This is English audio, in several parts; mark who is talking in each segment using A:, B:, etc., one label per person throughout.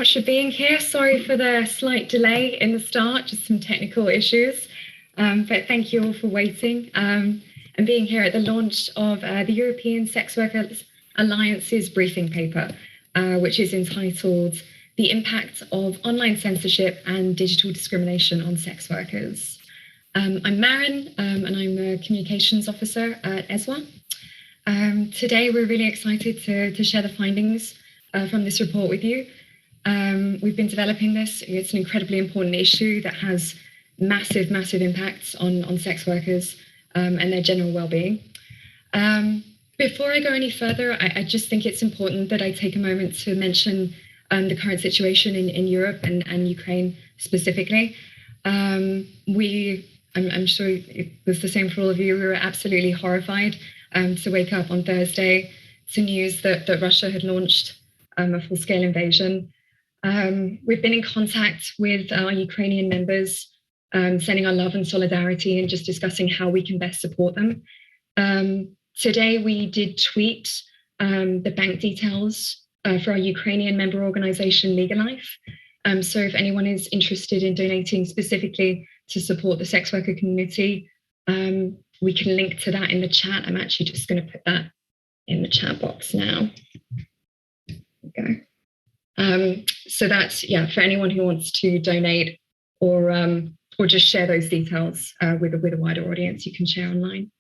A: much for being here. Sorry for the slight delay in the start, just some technical issues. But thank you all for waiting and being here at the launch of the European Sex Workers Alliance's briefing paper, which is entitled The Impact of Online Censorship and Digital Discrimination on Sex Workers. I'm Maren, and I'm a Communications Officer at ESWA. Today, we're really excited to share the findings from this report with you. We've been developing this. It's an incredibly important issue that has massive impacts on sex workers and their general well-being. Before I go any further, I just think it's important that I take a moment to mention the current situation in Europe and Ukraine specifically. I'm sure it was the same for all of you. We were absolutely horrified to wake up on Thursday to news that Russia had launched a full-scale invasion. We've been in contact with our Ukrainian members, sending our love and solidarity and just discussing how we can best support them. Today, we did tweet the bank details for our Ukrainian member organization, Legal Life. So if anyone is interested in donating specifically to support the sex worker community, we can link to that in the chat. I'm actually just going to put that in the chat box now. Okay. So that's, for anyone who wants to donate or just share those details with a wider audience, you can share online.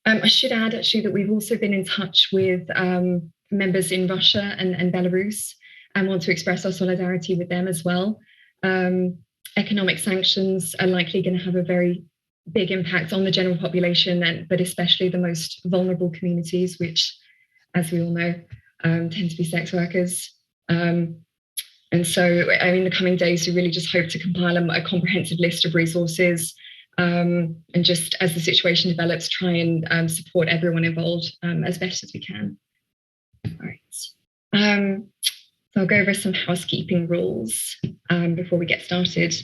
A: I should add actually that we've also been in touch with members in Russia and Belarus and want to express our solidarity with them as well. Economic sanctions are likely going to have a very big impact on the general population, but especially the most vulnerable communities, which, as we all know, tend to be sex workers. And so, in the coming days, we really just hope to compile a comprehensive list of resources and just as the situation develops, try and support everyone involved as best as we can. All right. So I'll go over some housekeeping rules before we get started.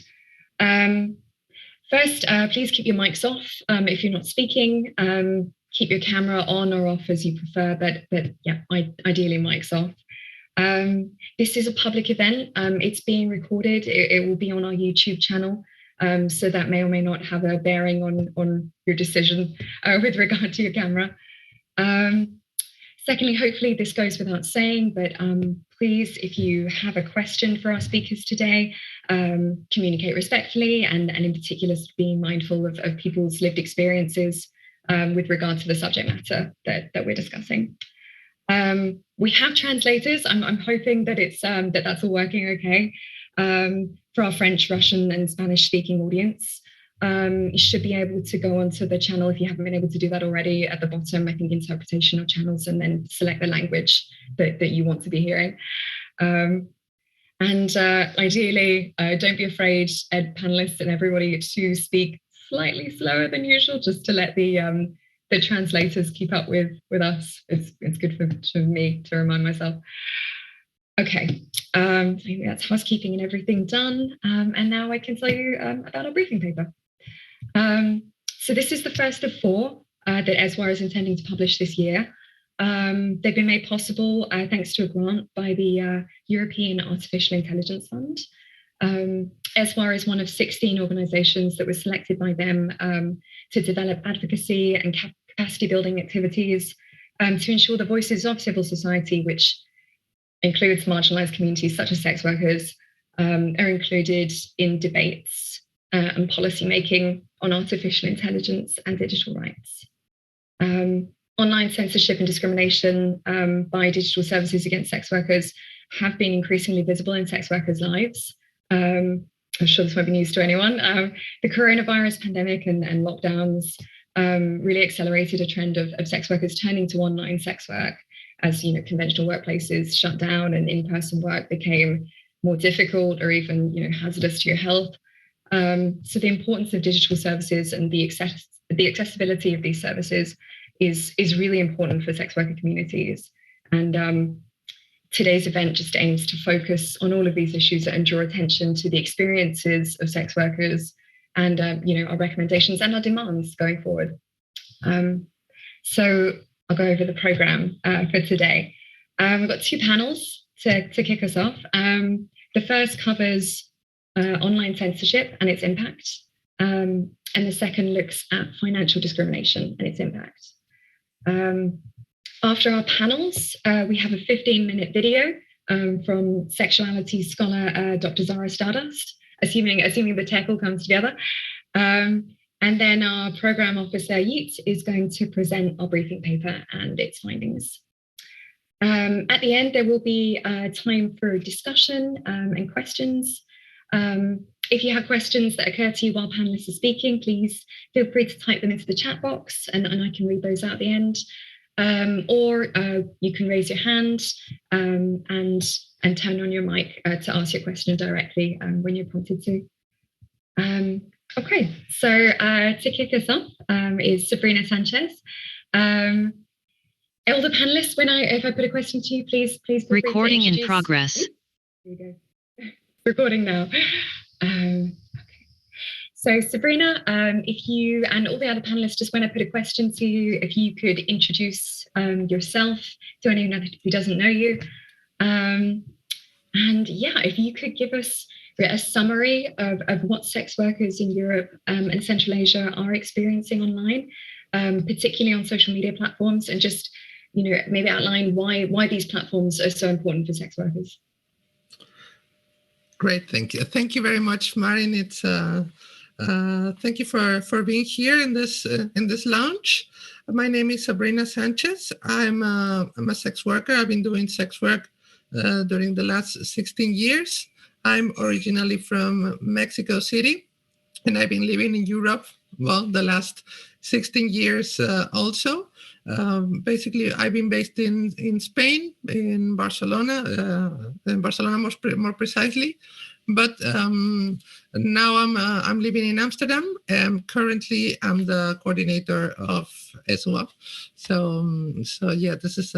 A: First, please keep your mics off if you're not speaking. Keep your camera on or off as you prefer, but ideally mics off. This is a public event. It's being recorded. It will be on our YouTube channel. So that may or may not have a bearing on your decision with regard to your camera. Secondly, hopefully this goes without saying, but please, if you have a question for our speakers today, communicate respectfully and in particular being mindful of people's lived experiences with regard to the subject matter that we're discussing. We have translators. I'm hoping that that's all working okay for our French, Russian, and Spanish-speaking audience. You should be able to go onto the channel if you haven't been able to do that already. At the bottom, I think interpretation or channels, and then select the language that you want to be hearing. And ideally, don't be afraid, Ed panelists and everybody, to speak slightly slower than usual, just to let the translators keep up with us. It's good for me to remind myself. Okay, that's housekeeping and everything done. And now I can tell you about our briefing paper. So this is the first of 4 that ESWA is intending to publish this year. They've been made possible thanks to a grant by the European Artificial Intelligence Fund. ESWA is one of 16 organizations that were selected by them to develop advocacy and capacity building activities to ensure the voices of civil society, which includes marginalized communities such as sex workers, are included in debates and policy making on artificial intelligence and digital rights. Online censorship and discrimination by digital services against sex workers have been increasingly visible in sex workers' lives. I'm sure this won't be news to anyone. The coronavirus pandemic and lockdowns really accelerated a trend of sex workers turning to online sex work as conventional workplaces shut down and in-person work became more difficult or even hazardous to your health. So the importance of digital services and the accessibility of these services is really important for sex worker communities. And today's event just aims to focus on all of these issues and draw attention to the experiences of sex workers and our recommendations and our demands going forward. So I'll go over the program for today. We've got two panels to kick us off. The first covers online censorship and its impact. And the second looks at financial discrimination and its impact. After our panels, we have a 15-minute video from sexuality scholar Dr. Zahra Sturdust, assuming the tech all comes together. And then our program officer, Yeet, is going to present our briefing paper and its findings. At the end, there will be time for discussion and questions. If you have questions that occur to you while panelists are speaking, please feel free to type them into the chat box and I can read those out at the end. Or you can raise your hand and turn on your mic to ask your question directly when you're prompted to. Okay, so to kick us off is Sabrina Sanchez. All the panelists, if I put a question to you, please
B: recording in progress.
A: Here we go. Recording now. Okay. So Sabrina, if you and all the other panelists, just when I put a question to you, if you could introduce yourself to anyone who doesn't know you. And yeah, if you could give us a summary of what sex workers in Europe and Central Asia are experiencing online, particularly on social media platforms, and just maybe outline why these platforms are so important for sex workers.
C: Great, thank you. Thank you very much, Marin. It's thank you for being here in this lounge. My name is Sabrina Sanchez. I'm a sex worker. I've been doing sex work during the last 16 years. I'm originally from Mexico City, and I've been living in Europe, the last 16 years also. Basically, I've been based in Spain, in Barcelona more precisely. But now I'm living in Amsterdam, and currently I'm the coordinator of ESWA. So yeah, this is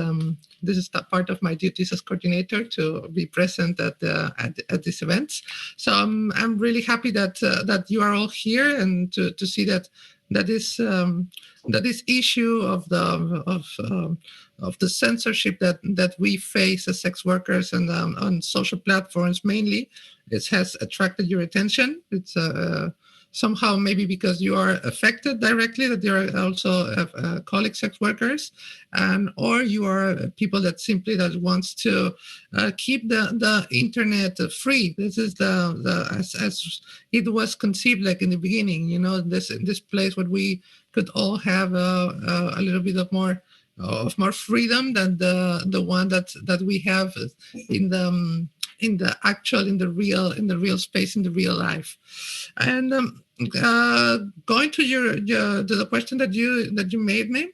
C: part of my duties as coordinator to be present at these events. So I'm really happy that you are all here and to see that this issue of the censorship that we face as sex workers and on social platforms mainly, it has attracted your attention. It's somehow maybe because you are affected directly, that you are also colleague sex workers, or you are people that simply wants to keep the internet free. This is as it was conceived like in the beginning. This place where we could all have a little bit of more freedom than the one that we have in the real space, in the real life. And going to the question that you made me,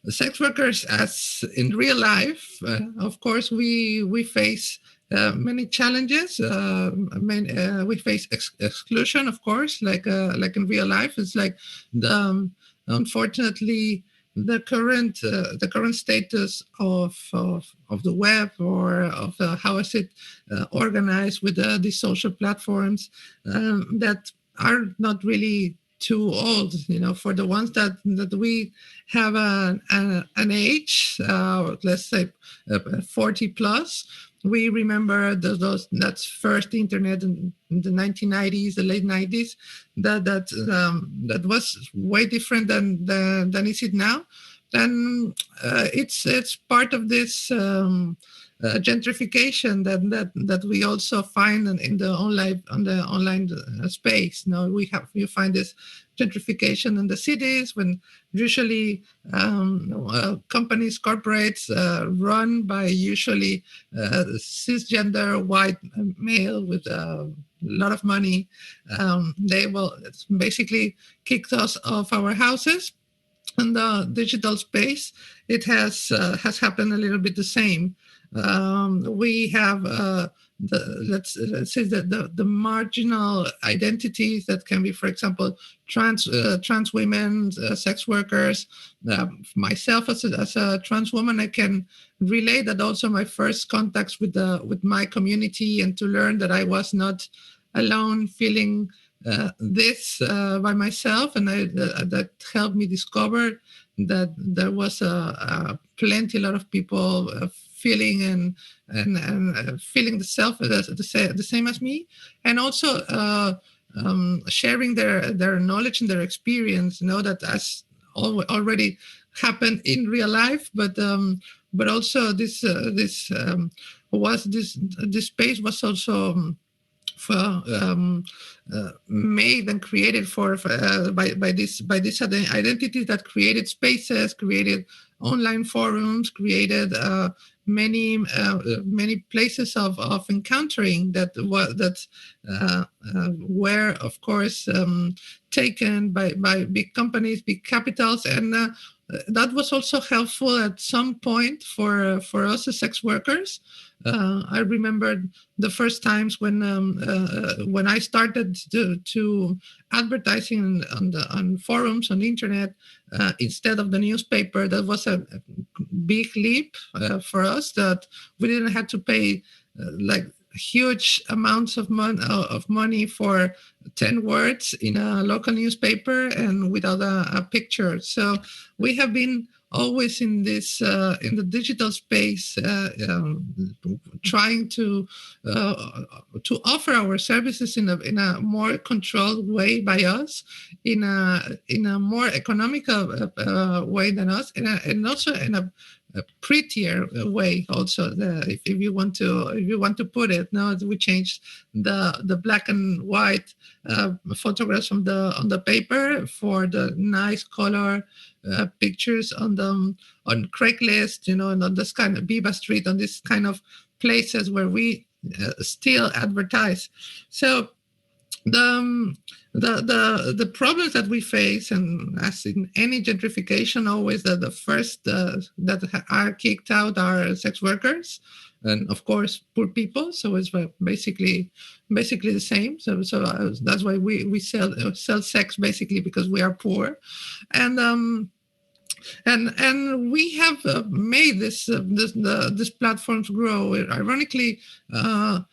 C: sex workers as in real life, of course we face many challenges. We face exclusion, of course, like in real life. It's like unfortunately the current status of the web, or of how is it organized with these social platforms that are not really too old, for the ones that we have an age, let's say 40 plus. We remember that first internet in the 1990s, the late 90s, that was way different than is it now. And it's part of this gentrification that we also find in the online space. Now you find this gentrification in the cities when usually companies, corporates run by usually cisgender white male with a lot of money. They will basically kick us off our houses. In the digital space, it has happened a little bit the same. We have let's say the marginal identities that can be, for example, trans women, sex workers. Myself as a trans woman, I can relate that also my first contacts with my community, and to learn that I was not alone feeling this by myself, and that helped me discover that there was a a lot of people feeling and feeling the same as me, and also sharing their knowledge and their experience. That as already happened in real life, but also this space was also made and created by this identity that created spaces, created online forums, created many places of encountering that were of course taken by big companies, big capitals, and that was also helpful at some point for us as sex workers. I remember the first times when I started to advertising on forums on the internet instead of the newspaper. That was a big leap for us, that we didn't have to pay like huge amounts of money for 10 words in a local newspaper and without a picture. So we have been always in this in the digital space, trying to offer our services in a more controlled way by us, in a more economical way than us, and also in a prettier way. Also, if you want to put it, now we changed the black and white photographs on the paper for the nice color pictures on Craigslist, and on this kind of Biba Street, on this kind of places where we still advertise. So the problems that we face, and as in any gentrification, always the first that are kicked out are sex workers, and of course poor people. So it's basically the same. So that's why we sell sex, basically because we are poor, and we have made this platforms grow. Ironically, the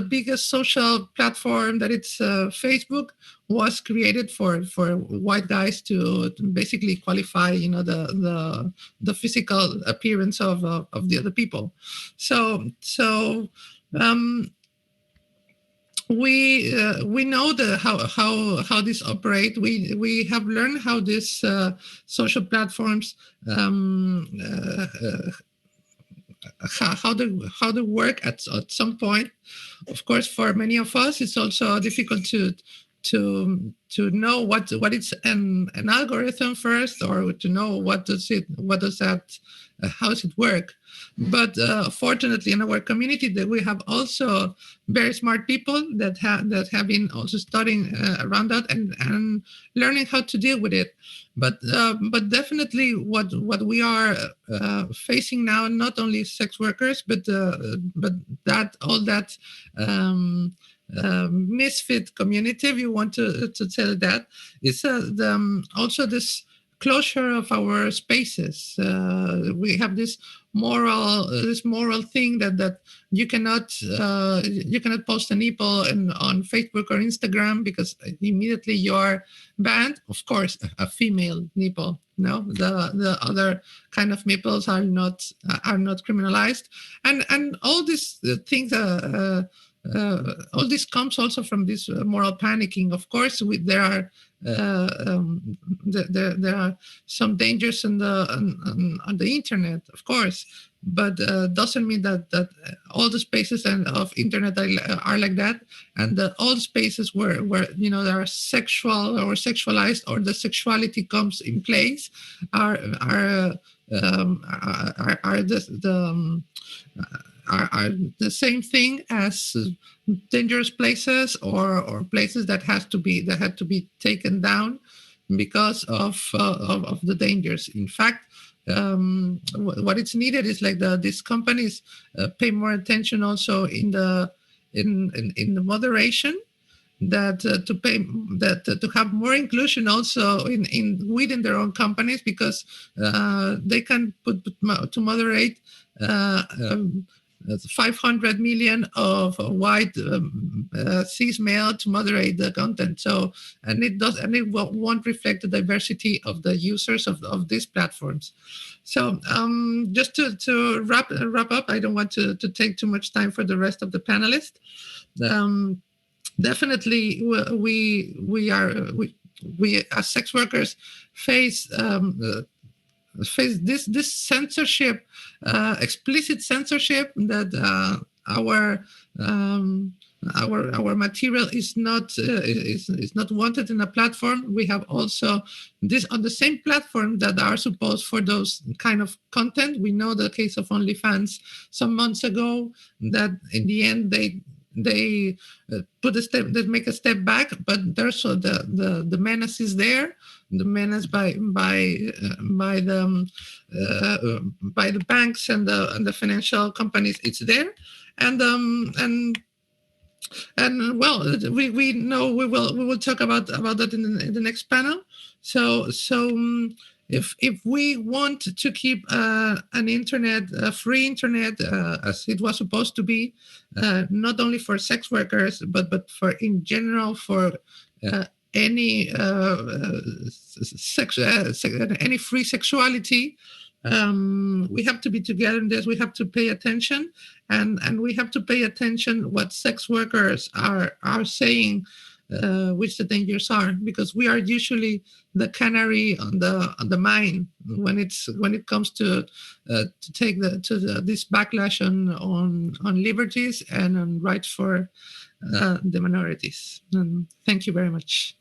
C: biggest social platform, that it's Facebook, was created for white guys to basically qualify, the physical appearance of the other people. So we know how this operate. We have learned how this social platforms how they work at some point. Of course, for many of us, it's also difficult to know what is an algorithm first, or to know how does it work. But fortunately, in our community, that we have also very smart people that have been also studying around that and learning how to deal with it. But definitely, what we are facing now, not only sex workers, but that misfit community, if you want to tell that, is also this closure of our spaces. We have this moral thing that you cannot post a nipple on Facebook or Instagram, because immediately you are banned. Of course, a female nipple. No, the other kind of nipples are not criminalized, and all these things. All this comes also from this moral panicking. Of course, there are some dangers on the internet, of course, but doesn't mean that all the spaces of internet are like that, and all the spaces where there are sexual or sexualized, or the sexuality comes in place are the same thing as dangerous places or places that had to be taken down because of the dangers. In fact, what is needed is like these companies pay more attention also in the moderation, to have more inclusion also within their own companies, because they can put to moderate 500 million of white cis male to moderate the content. So, and it won't reflect the diversity of the users of these platforms. So, just to wrap up, I don't want to take too much time for the rest of the panelists. Definitely, we as sex workers face this censorship, explicit censorship, that our material is not wanted in a platform. We have also this on the same platform that are supposed for those kind of content. We know the case of OnlyFans some months ago, that in the end they put a step, they make a step back, but there's the menace is there. The menace by the banks and the financial companies, it's there, and well, we know we will talk about that in the next panel. So if we want to keep an internet, a free internet, as it was supposed to be, not only for sex workers but for in general for any any free sexuality, we have to be together in this. We have to pay attention, and we have to pay attention what sex workers are saying, which the dangers are, because we are usually the canary on the mine when it comes to take this backlash on liberties and on rights for the minorities. Thank you very much.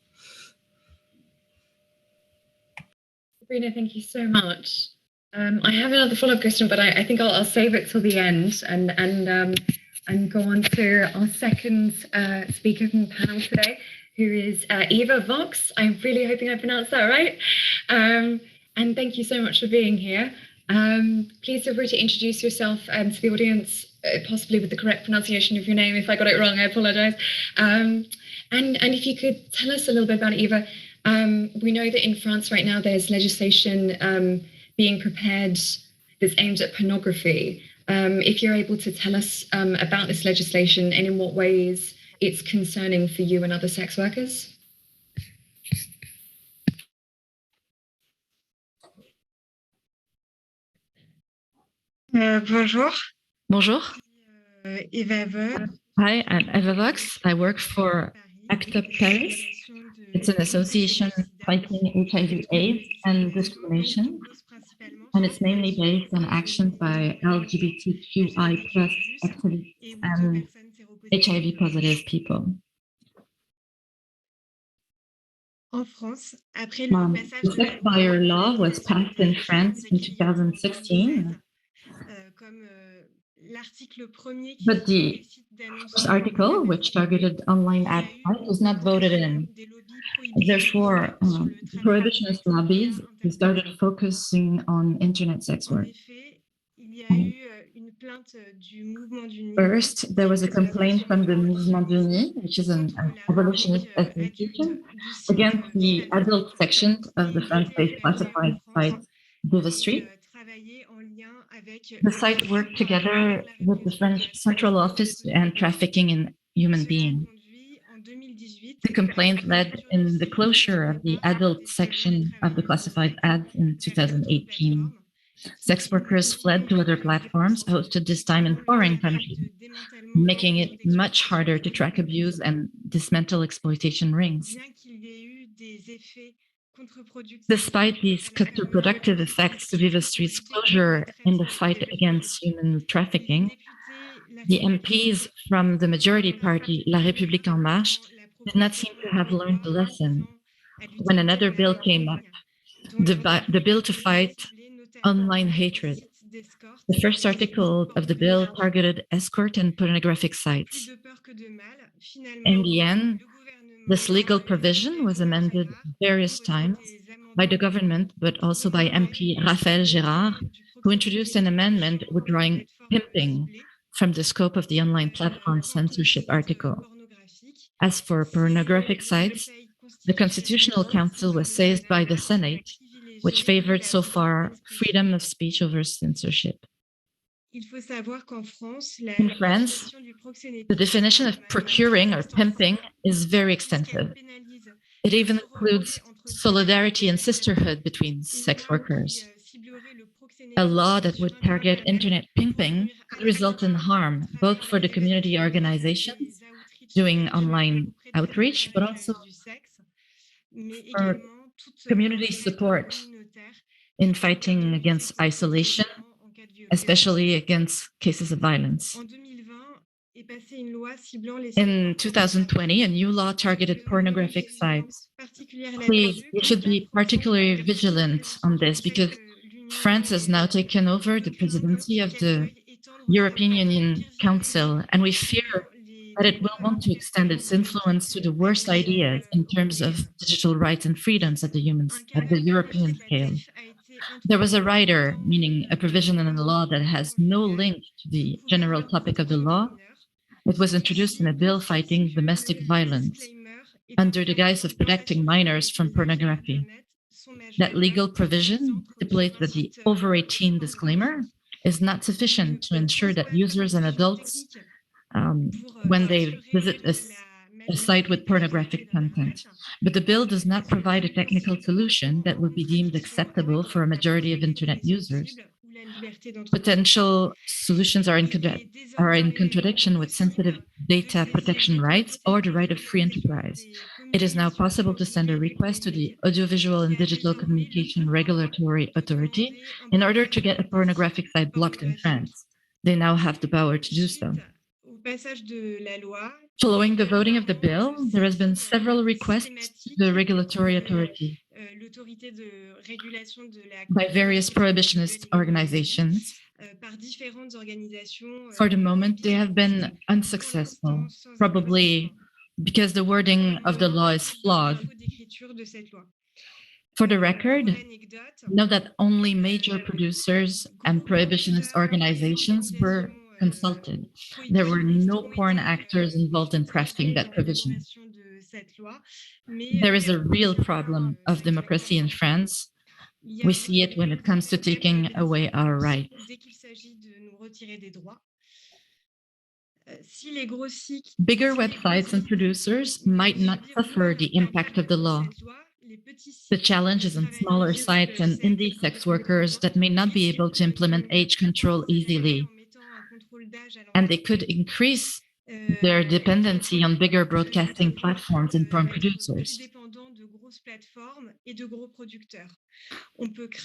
A: Sabrina, thank you so much. I have another follow-up question, but I think I'll save it till the end and go on to our second speaker from the panel today, who is Eva Vox. I'm really hoping I pronounced that right. And thank you so much for being here. Please feel free to introduce yourself to the audience, possibly with the correct pronunciation of your name. If I got it wrong, I apologize. And if you could tell us a little bit about it, Eva. We know that in France right now there's legislation being prepared that's aimed at pornography. If you're able to tell us about this legislation and in what ways it's concerning for you and other sex workers.
D: Bonjour.
B: Bonjour.
D: Eva Vox.
B: Hi, I'm Eva Vox. I work for ActUp Paris. It's an association fighting HIV/AIDS and discrimination, and it's mainly based on actions by LGBTQI+ activists and HIV-positive people. The sex buyer law was passed in France in 2016. But the first article, which targeted online ad sites, was not voted in. Therefore, prohibitionist lobbies started focusing on internet sex work. First, there was a complaint from the Mouvement du Nid, which is an abolitionist association, against the adult section of the France-based classified site Vocz. The site worked together with the French Central Office to End Trafficking in Human Beings. The complaint led in the closure of the adult section of the classified ads in 2018. Sex workers fled to other platforms, hosted this time in foreign countries, making it much harder to track abuse and dismantle exploitation rings. Despite these counterproductive effects to Vocz closure in the fight against human trafficking, the MPs from the majority party, La République En Marche, did not seem to have learned the lesson. When another bill came up, the bill to fight online hatred. The first article of the bill targeted escort and pornographic sites. In the end, this legal provision was amended various times by the government, but also by MP Raphaël Gérard, who introduced an amendment withdrawing pimping from the scope of the online platform censorship article. As for pornographic sites, the Constitutional Council was seized by the Senate, which favored so far freedom of speech over censorship. In France, the definition of procuring or pimping is very extensive. It even includes solidarity and sisterhood between sex workers. A law that would target internet pimping could result in harm, both for the community organizations doing online outreach, but also for community support in fighting against isolation, especially against cases of violence. In 2020, a new law targeted pornographic sites. Please, you should be particularly vigilant on this because France has now taken over the presidency of the European Union Council, and we fear that it will want to extend its influence to the worst ideas in terms of digital rights and freedoms at the European scale. There was a rider, meaning a provision in the law that has no link to the general topic of the law. It was introduced in a bill fighting domestic violence under the guise of protecting minors from pornography. That legal provision stipulates that the over 18 disclaimer is not sufficient to ensure that users and adults, when they visit a site with pornographic content. But the bill does not provide a technical solution that would be deemed acceptable for a majority of internet users. Potential solutions are in contradiction with sensitive data protection rights or the right of free enterprise. It is now possible to send a request to the Audiovisual and Digital Communication Regulatory Authority in order to get a pornographic site blocked in France. They now have the power to do so. Following the voting of the bill, there has been several requests to the regulatory authority by various prohibitionist organizations. For the moment, they have been unsuccessful, probably because the wording of the law is flawed. For the record, note that only major producers and prohibitionist organizations were consulted. There were no porn actors involved in crafting that provision. There is a real problem of democracy in France. We see it when it comes to taking away our rights. Bigger websites and producers might not suffer the impact of the law. The challenge is on smaller sites and indie sex workers that may not be able to implement age control easily. And they could increase their dependency on bigger broadcasting platforms and porn producers.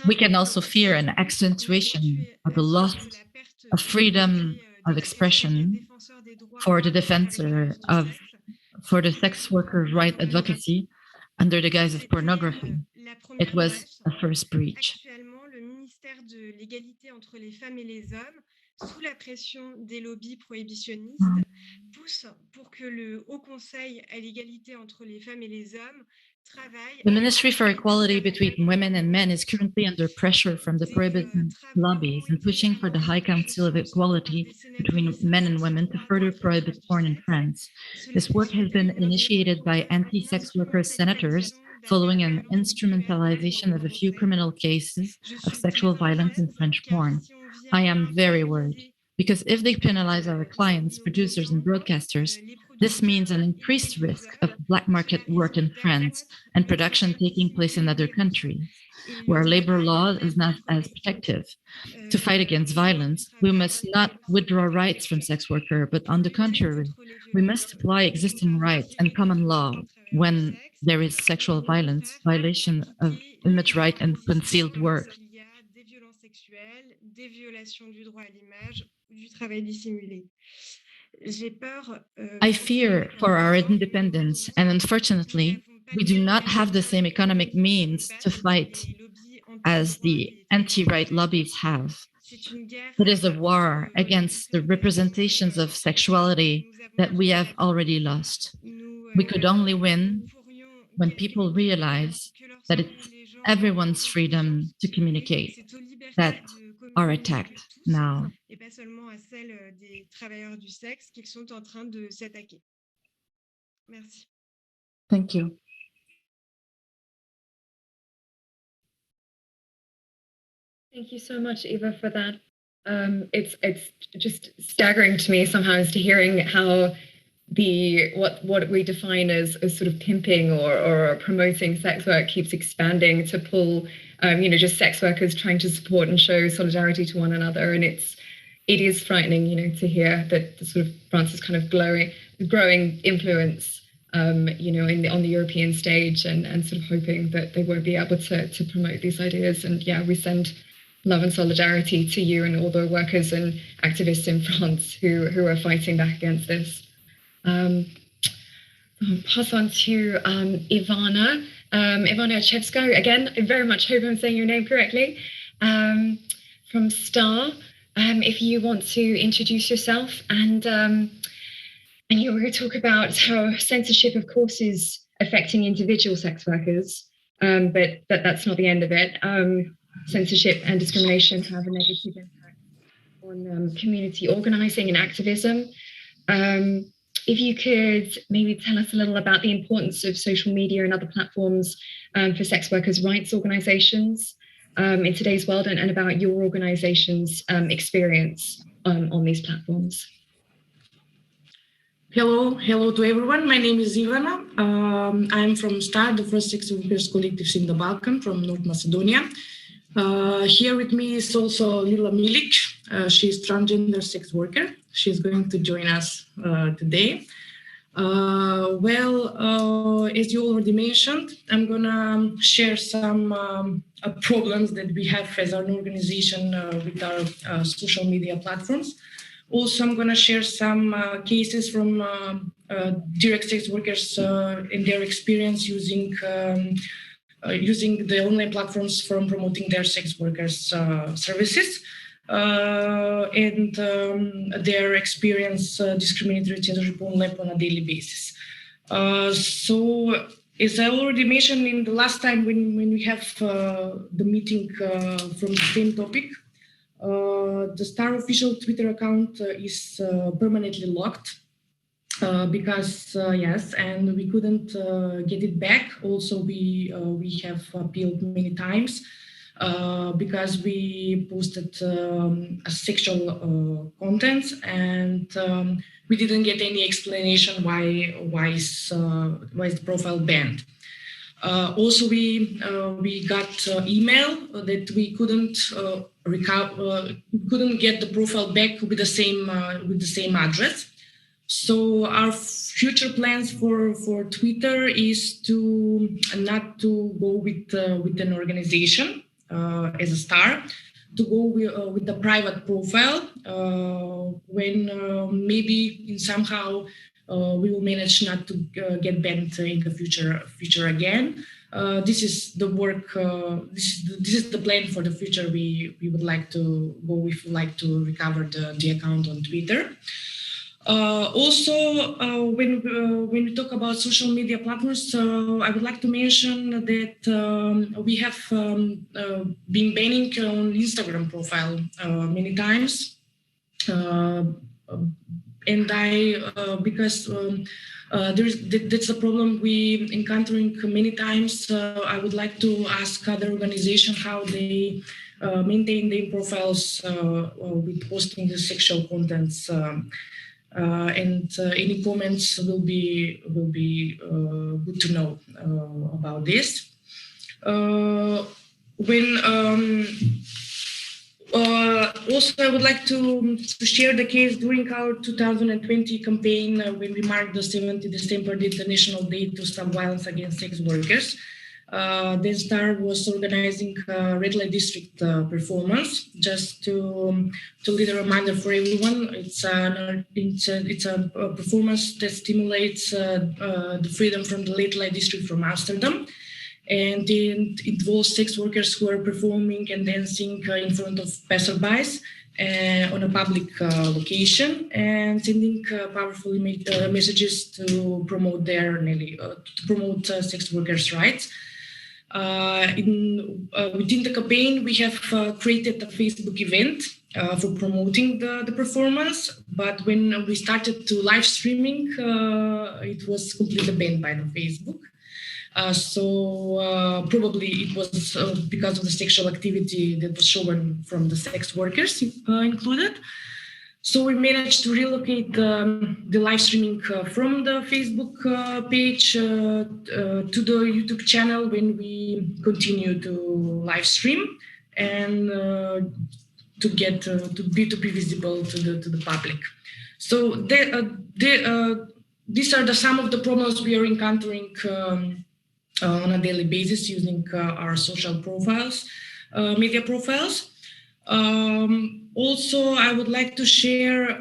B: We can also fear an accentuation of the loss of freedom of expression for the for the sex workers' right advocacy under the guise of pornography. It was a first breach. Sous la pression des lobbies prohibitionnistes, pousse pour que le Haut Conseil à l'égalité entre les femmes et les hommes travaille. The Ministry for Equality between Women and Men is currently under pressure from the prohibition lobbies and pushing for the High Council of Equality between men and women to further prohibit porn in France. This work has been initiated by anti-sex workers senators following an instrumentalization of a few criminal cases of sexual violence in French porn. I am very worried because if they penalize our clients, producers, and broadcasters, this means an increased risk of black market work in France and production taking place in other countries, where labor law is not as protective. To fight against violence, we must not withdraw rights from sex workers, but on the contrary, we must apply existing rights and common law when there is sexual violence, violation of image right, and concealed work. Des violations du droit à l'image ou du travail dissimulé. I fear for our independence, and unfortunately, we do not have the same economic means to fight as the anti-right lobbies have. It is a war against the representations of sexuality that we have already lost. We could only win when people realize that it's everyone's freedom to communicate that are attacked now. Et pas seulement à celle des travailleurs du sexe qu'ils sont en train de s'attaquer. Merci. Thank you.
A: Thank you so much, Eva, for that It's just staggering to me sometimes to hearing how what we define as sort of pimping or promoting sex work keeps expanding to pull just sex workers trying to support and show solidarity to one another. And it is frightening, to hear that the sort of France's kind of growing influence on the European stage, and sort of hoping that they won't be able to promote these ideas. And we send love and solidarity to you and all the workers and activists in France who are fighting back against this. I'll pass on to Ivana Acevska. Again, I very much hope I'm saying your name correctly. From STAR. If you want to introduce yourself, and we're going to talk about how censorship, of course, is affecting individual sex workers, but that's not the end of it. Censorship and discrimination have a negative impact on community organizing and activism. If you could maybe tell us a little about the importance of social media and other platforms for sex workers' rights organizations in today's world, and about your organization's experience on these platforms.
E: Hello to everyone. My name is Ivana. I'm from STAR, the first sex workers collectives in the Balkans from North Macedonia. Here with me is also Lila Milic. She's transgender sex worker. She's going to join us today. As you already mentioned, I'm gonna share some problems that we have as an organization with our social media platforms. Also, I'm gonna share some cases from direct sex workers and their experience using the online platforms from promoting their sex workers services. And their experience discriminatory censorship online on a daily basis. So, as I already mentioned in the last time when we have the meeting from the same topic, the STAR official Twitter account is permanently locked because and we couldn't get it back. Also, we have appealed many times. Because we posted sexual content, and we didn't get any explanation why is the profile banned. Also, we got email that we couldn't get the profile back with the same address. So our future plans for Twitter is to not to go with an organization. As a STAR, to go with the private profile when maybe in somehow we will manage not to get banned in the future again. This is the work. This is the plan for the future. We would like to go. We would like to recover the account on Twitter. Also, when we talk about social media platforms, I would like to mention that we have been banning on Instagram profile many times, and because that's a problem we encountering many times. I would like to ask other organizations how they maintain their profiles with posting the sexual contents. And any comments will be good to know about this. Also, I would like to share the case during our 2020 campaign when we marked the 70th December, the International Day to Stop Violence Against Sex Workers. The STAR was organizing a red light district performance. Just to lead a reminder for everyone, it's a performance that stimulates the freedom from the red light district from Amsterdam, and it involves sex workers who are performing and dancing in front of passerbys on a public location and sending powerful messages to promote sex workers' rights. Within the campaign, we have created a Facebook event for promoting the performance, but when we started to live streaming, it was completely banned by the Facebook. So probably it was because of the sexual activity that was shown from the sex workers included. So we managed to relocate the live streaming from the Facebook page to the YouTube channel when we continue to live stream, and to get to be visible to the public. So these are some of the problems we are encountering on a daily basis using our social profiles, media profiles. Also, I would like to share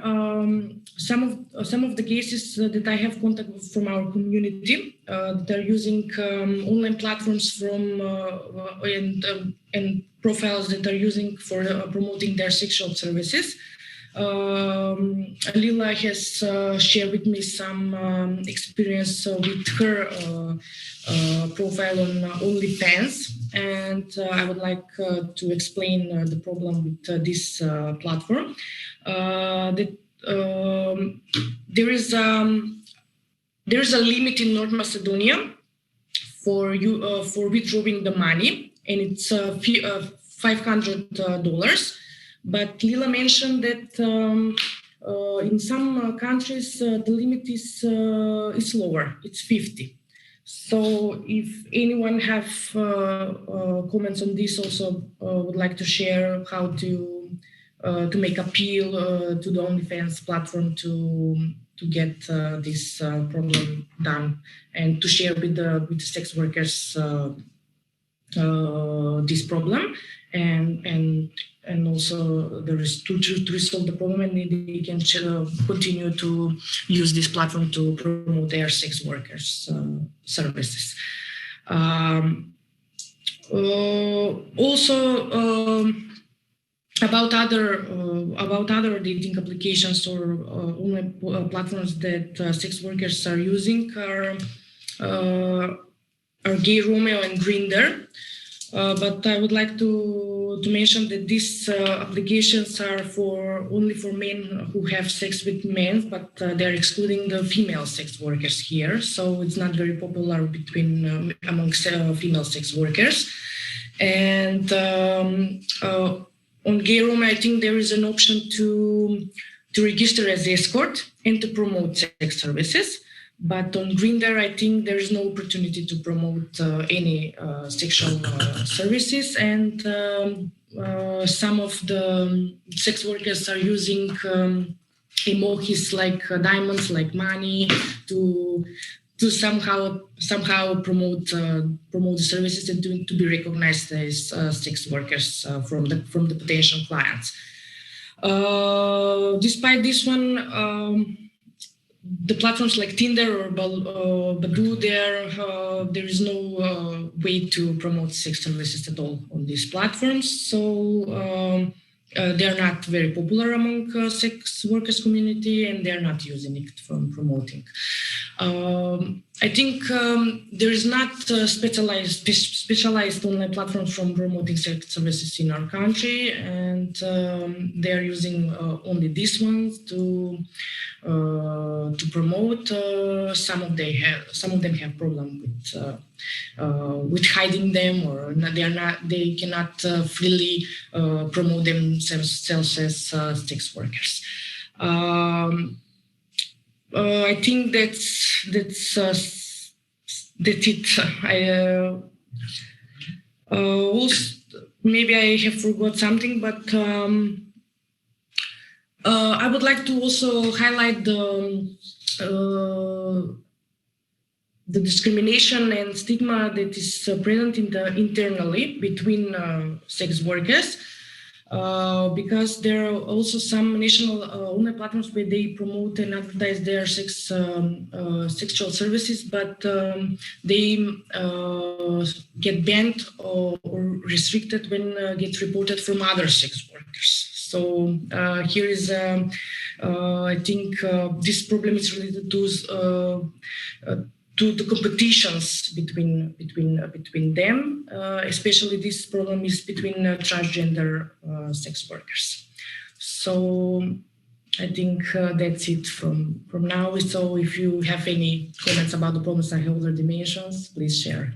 E: some of the cases that I have contacted from our community that are using online platforms from and profiles that are using for promoting their sexual services. Lila has shared with me some experience with her profile on OnlyFans, and I would like to explain the problem with this platform. That there is a limit in North Macedonia for withdrawing the money, and it's $500. But Lila mentioned that in some countries the limit is lower. It's 50. So if anyone have comments on this, also would like to share how to make appeal to the OnlyFans platform to get this problem done, and to share with the sex workers this problem, and also there is to resolve the problem, and they can continue to use this platform to promote their sex workers services. Also, about other dating applications or online platforms that sex workers are using are Gay Romeo and Grindr. But I would like to mention that these applications are only for men who have sex with men, but they're excluding the female sex workers here. So it's not very popular amongst female sex workers. And on Gay Romeo, I think there is an option to register as escort and to promote sex services. But on Grindr, I think there is no opportunity to promote any sexual services, and some of the sex workers are using emojis like diamonds, like money, to somehow promote the services and to be recognized as sex workers from the potential clients. Despite this one. The platforms like Tinder or Badoo, there is no way to promote sex services at all on these platforms. So they're not very popular among sex workers community, and they're not using it from promoting. I think there is not specialized online platforms from promoting sex services in our country, and they're using only these ones to promote. Some of them have problem with hiding them, or they cannot freely promote themselves as sex workers. I think that's it. Also, maybe I have forgot something, but I would like to also highlight the discrimination and stigma that is present internally between sex workers. Because there are also some national online platforms where they promote and advertise their sexual services, but they get banned or restricted when get reported from other sex workers. So here is, I think this problem is related to the competitions between them, especially this problem is between transgender sex workers. So I think that's it from now. So if you have any comments about the problems I have already mentioned, please share.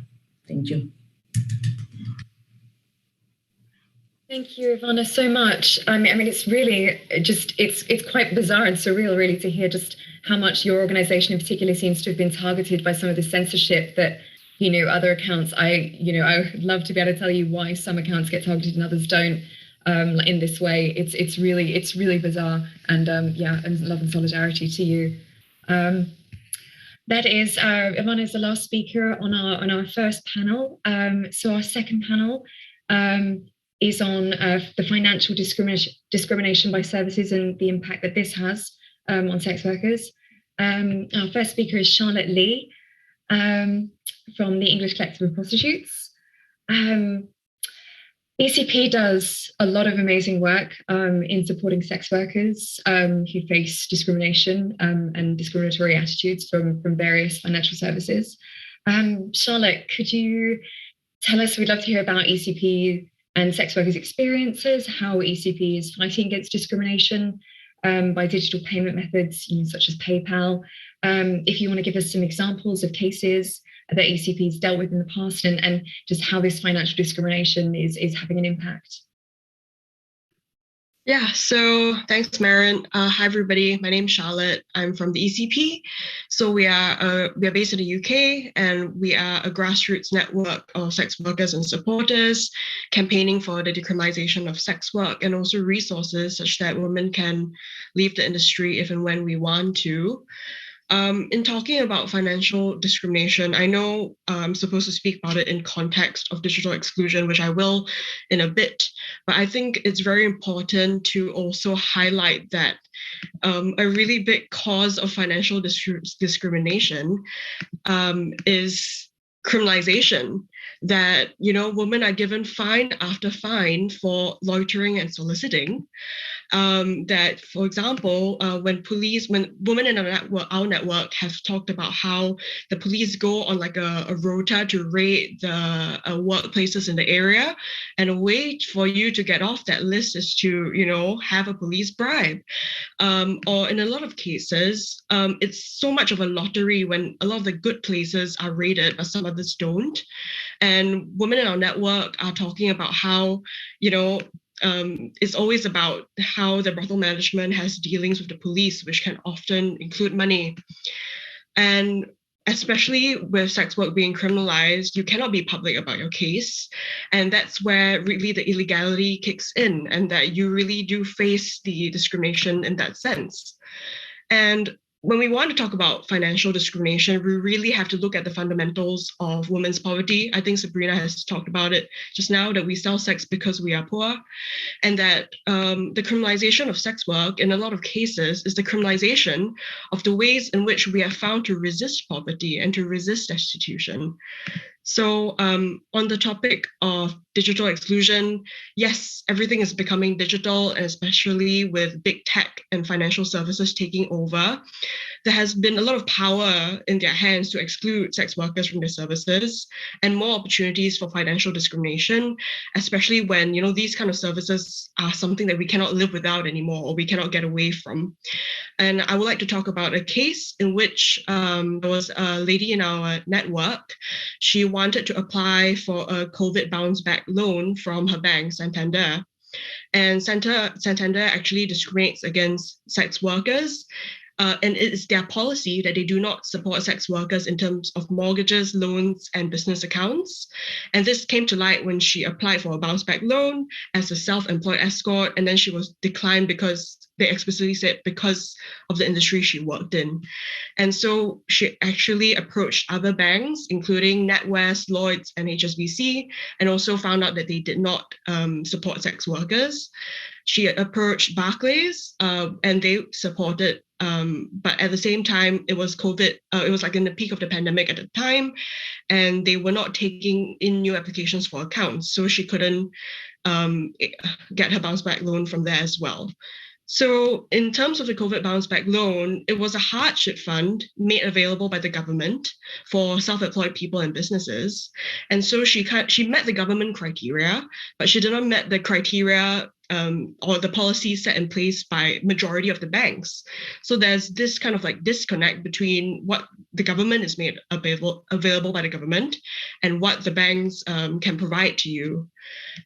E: Thank you.
A: Thank you, Ivana, so much. I mean, it's really just, it's quite bizarre and surreal, really, to hear just how much your organization in particular seems to have been targeted by some of the censorship that, other accounts, I would love to be able to tell you why some accounts get targeted and others don't in this way. It's really bizarre, and and love and solidarity to you. That is, Ivana is the last speaker on our first panel. So our second panel is on the financial discrimination by services and the impact that this has on sex workers. Our first speaker is Charlotte Lee from the English Collective of Prostitutes. ECP does a lot of amazing work in supporting sex workers who face discrimination and discriminatory attitudes from various financial services. Charlotte, could you tell us, we'd love to hear about ECP and sex workers' experiences, how ECP is fighting against discrimination by digital payment methods, such as PayPal. If you want to give us some examples of cases that ECP has dealt with in the past and just how this financial discrimination is having an impact.
F: Yeah, so thanks, Maren. Hi, everybody. My name's Charlotte. I'm from the ECP. So we are based in the UK, and we are a grassroots network of sex workers and supporters campaigning for the decriminalization of sex work and also resources such that women can leave the industry if and when we want to. In talking about financial discrimination, I know I'm supposed to speak about it in context of digital exclusion, which I will in a bit, but I think it's very important to also highlight that a really big cause of financial discrimination is criminalization, that, women are given fine after fine for loitering and soliciting. That, for example, when women in our network have talked about how the police go on like a rota to raid the workplaces in the area, and a way for you to get off that list is to, have a police bribe. Or in a lot of cases, it's so much of a lottery when a lot of the good places are raided, but some others don't. And women in our network are talking about how, it's always about how the brothel management has dealings with the police, which can often include money. And especially with sex work being criminalized, you cannot be public about your case. And that's where really the illegality kicks in, and that you really do face the discrimination in that sense. And when we want to talk about financial discrimination, we really have to look at the fundamentals of women's poverty. I think Sabrina has talked about it just now, that we sell sex because we are poor, and that the criminalization of sex work in a lot of cases is the criminalization of the ways in which we are found to resist poverty and to resist destitution. So on the topic of digital exclusion, yes, everything is becoming digital, and especially with big tech and financial services taking over, there has been a lot of power in their hands to exclude sex workers from their services, and more opportunities for financial discrimination, especially when, these kind of services are something that we cannot live without anymore, or we cannot get away from. And I would like to talk about a case in which there was a lady in our network. She wanted to apply for a COVID bounce back loan from her bank, Santander. And Santander actually discriminates against sex workers. And it is their policy that they do not support sex workers in terms of mortgages, loans, and business accounts. And this came to light when she applied for a bounce back loan as a self-employed escort, and then she was declined because they explicitly said because of the industry she worked in. And so she actually approached other banks, including NatWest, Lloyds, and HSBC, and also found out that they did not support sex workers. She approached Barclays, and they supported, but at the same time, it was COVID. It was like in the peak of the pandemic at the time, and they were not taking in new applications for accounts. So she couldn't get her bounce back loan from there as well. So in terms of the COVID bounce back loan, it was a hardship fund made available by the government for self-employed people and businesses. And so she met the government criteria, but she did not met the criteria or the policies set in place by majority of the banks. So there's this kind of like disconnect between what the government is made available by the government and what the banks can provide to you.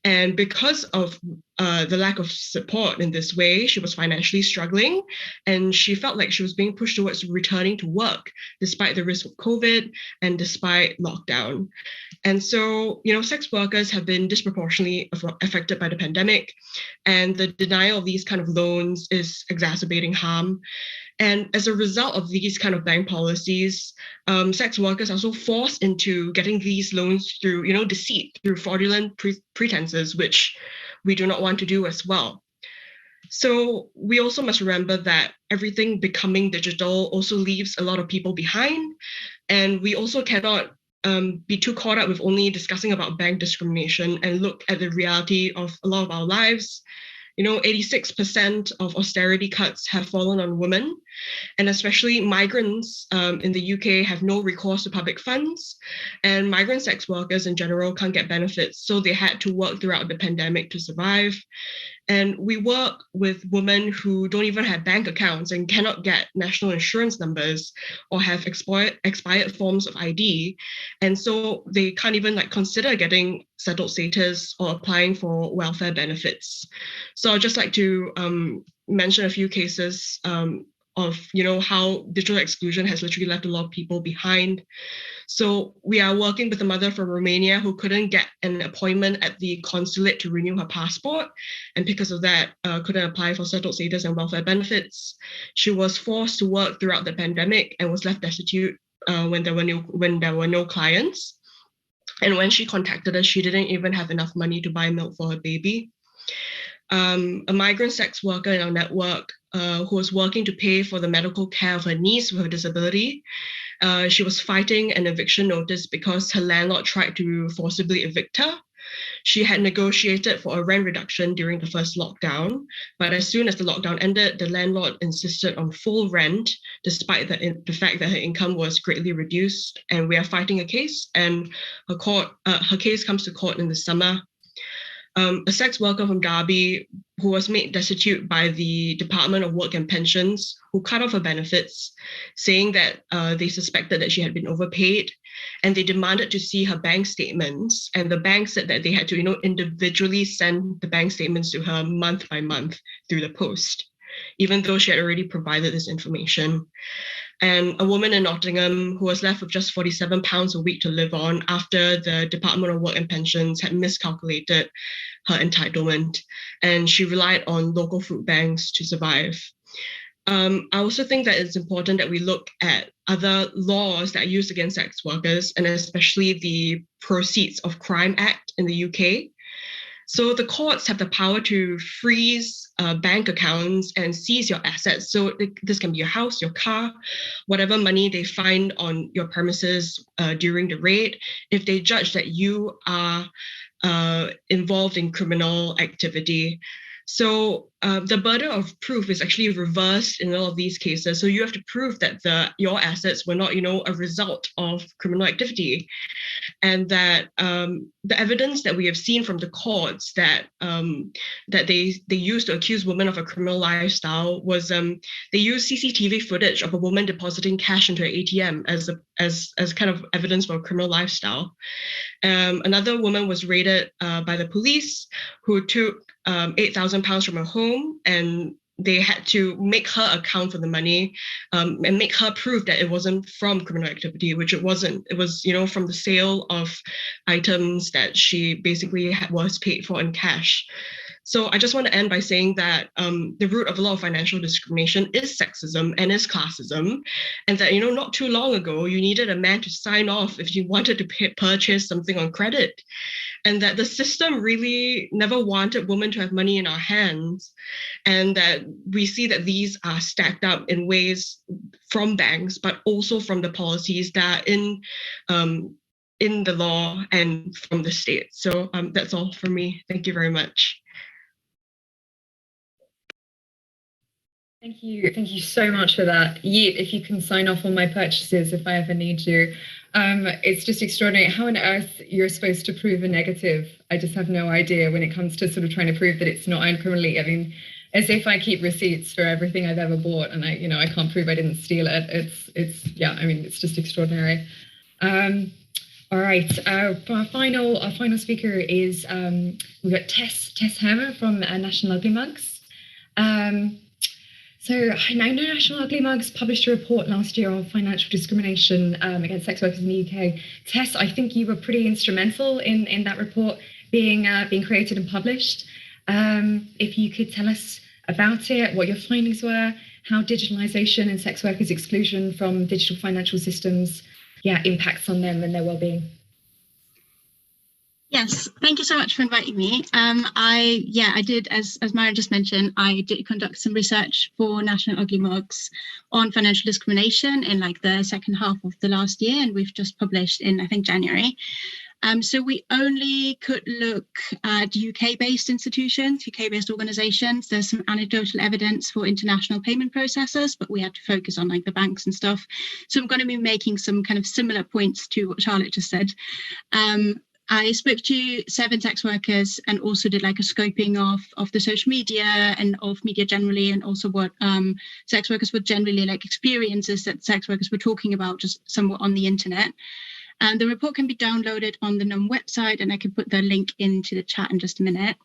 F: And because of the lack of support in this way, she was financially struggling, and she felt like she was being pushed towards returning to work despite the risk of COVID and despite lockdown. And so, sex workers have been disproportionately affected by the pandemic, and the denial of these kind of loans is exacerbating harm. And as a result of these kind of bank policies, sex workers are also forced into getting these loans through, deceit, through fraudulent pretenses, which we do not want to do as well. So we also must remember that everything becoming digital also leaves a lot of people behind. And we also cannot be too caught up with only discussing about bank discrimination and look at the reality of a lot of our lives. 86% of austerity cuts have fallen on women, and especially migrants in the UK have no recourse to public funds, and migrant sex workers in general can't get benefits, so they had to work throughout the pandemic to survive. And we work with women who don't even have bank accounts and cannot get national insurance numbers or have expired forms of ID. And so they can't even consider getting settled status or applying for welfare benefits. So I'd just like to mention a few cases of how digital exclusion has literally left a lot of people behind. So we are working with a mother from Romania who couldn't get an appointment at the consulate to renew her passport, and because of that couldn't apply for settled status and welfare benefits. She was forced to work throughout the pandemic and was left destitute when there were no clients. And when she contacted us, she didn't even have enough money to buy milk for her baby. A migrant sex worker in our network who was working to pay for the medical care of her niece with a disability. She was fighting an eviction notice because her landlord tried to forcibly evict her. She had negotiated for a rent reduction during the first lockdown, but as soon as the lockdown ended, the landlord insisted on full rent, despite the fact that her income was greatly reduced. And we are fighting a case, and her case comes to court in the summer. A sex worker from Derby who was made destitute by the Department of Work and Pensions, who cut off her benefits, saying that they suspected that she had been overpaid, and they demanded to see her bank statements. And the bank said that they had to, individually send the bank statements to her month by month through the post, even though she had already provided this information. And a woman in Nottingham who was left with just £47 a week to live on after the Department of Work and Pensions had miscalculated her entitlement, and she relied on local food banks to survive. I also think that it's important that we look at other laws that are used against sex workers, and especially the Proceeds of Crime Act in the UK. So the courts have the power to freeze bank accounts and seize your assets. So this can be your house, your car, whatever money they find on your premises during the raid, if they judge that you are involved in criminal activity. So the burden of proof is actually reversed in all of these cases. So you have to prove that your assets were not, a result of criminal activity, and that the evidence that we have seen from the courts that they used to accuse women of a criminal lifestyle was they used CCTV footage of a woman depositing cash into an ATM as kind of evidence for a criminal lifestyle. Another woman was raided by the police who took £8,000 from her home, and they had to make her account for the money and make her prove that it wasn't from criminal activity, which it wasn't. It was, from the sale of items that she basically was paid for in cash. So I just want to end by saying that the root of a lot of financial discrimination is sexism and is classism, and that, not too long ago, you needed a man to sign off if you wanted to purchase something on credit, and that the system really never wanted women to have money in our hands, and that we see that these are stacked up in ways from banks, but also from the policies that are in the law and from the state. So that's all for me. Thank you very much.
A: Thank you so much for that. Yeet, if you can sign off on my purchases if I ever need you. It's just extraordinary. How on earth you're supposed to prove a negative? I just have no idea when it comes to sort of trying to prove that it's not earned criminally. I mean, as if I keep receipts for everything I've ever bought and I can't prove I didn't steal it. It's just extraordinary. All right, our final speaker is we've got Tess Herr from National Ugly Mugs. So I know National Ugly Mugs published a report last year on financial discrimination against sex workers in the UK. Tess, I think you were pretty instrumental in that report being created and published. If you could tell us about it, what your findings were, how digitalization and sex workers' exclusion from digital financial systems impacts on them and their well-being.
G: Yes, thank you so much for inviting me. I did, as Mara just mentioned, I did conduct some research for National Ugly Mugs on financial discrimination in like the second half of the last year, and we've just published in, I think, January. So we only could look at UK-based institutions, UK-based organizations. There's some anecdotal evidence for international payment processors, but we had to focus on like the banks and stuff. So I'm going to be making some kind of similar points to what Charlotte just said. I spoke to 7 sex workers and also did like a scoping of the social media and of media generally, and also what sex workers were generally like experiences that sex workers were talking about just somewhat on the internet. And the report can be downloaded on the NUM website, and I can put the link into the chat in just a minute.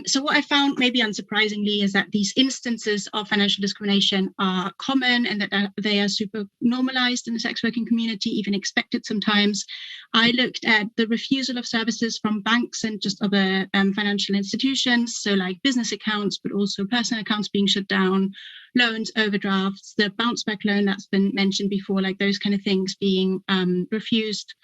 G: So what I found, maybe unsurprisingly, is that these instances of financial discrimination are common and that they are super normalized in the sex working community, even expected sometimes. I looked at the refusal of services from banks and just other financial institutions, so like business accounts, but also personal accounts being shut down, loans, overdrafts, the bounce back loan that's been mentioned before, like those kind of things being refused.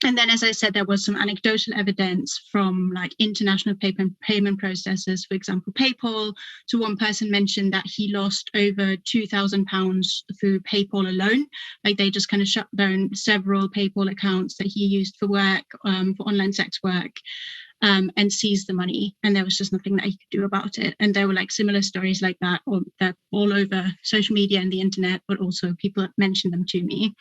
G: And then, as I said, there was some anecdotal evidence from like international payment processors, for example, PayPal. So one person mentioned that he lost over £2,000 through PayPal alone. Like they just kind of shut down several PayPal accounts that he used for work, for online sex work, and seized the money. And there was just nothing that he could do about it. And there were like similar stories like that, all over social media and the internet, but also people mentioned them to me.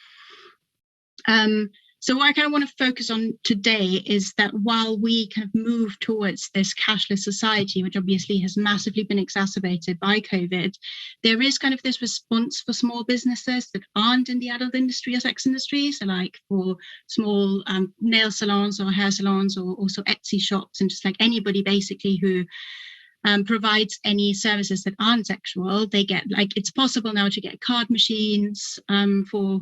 G: So what I kind of want to focus on today is that while we kind of move towards this cashless society, which obviously has massively been exacerbated by COVID, there is kind of this response for small businesses that aren't in the adult industry or sex industry. So like for small nail salons or hair salons, or also Etsy shops, and just like anybody basically who provides any services that aren't sexual, they get like, it's possible now to get card machines for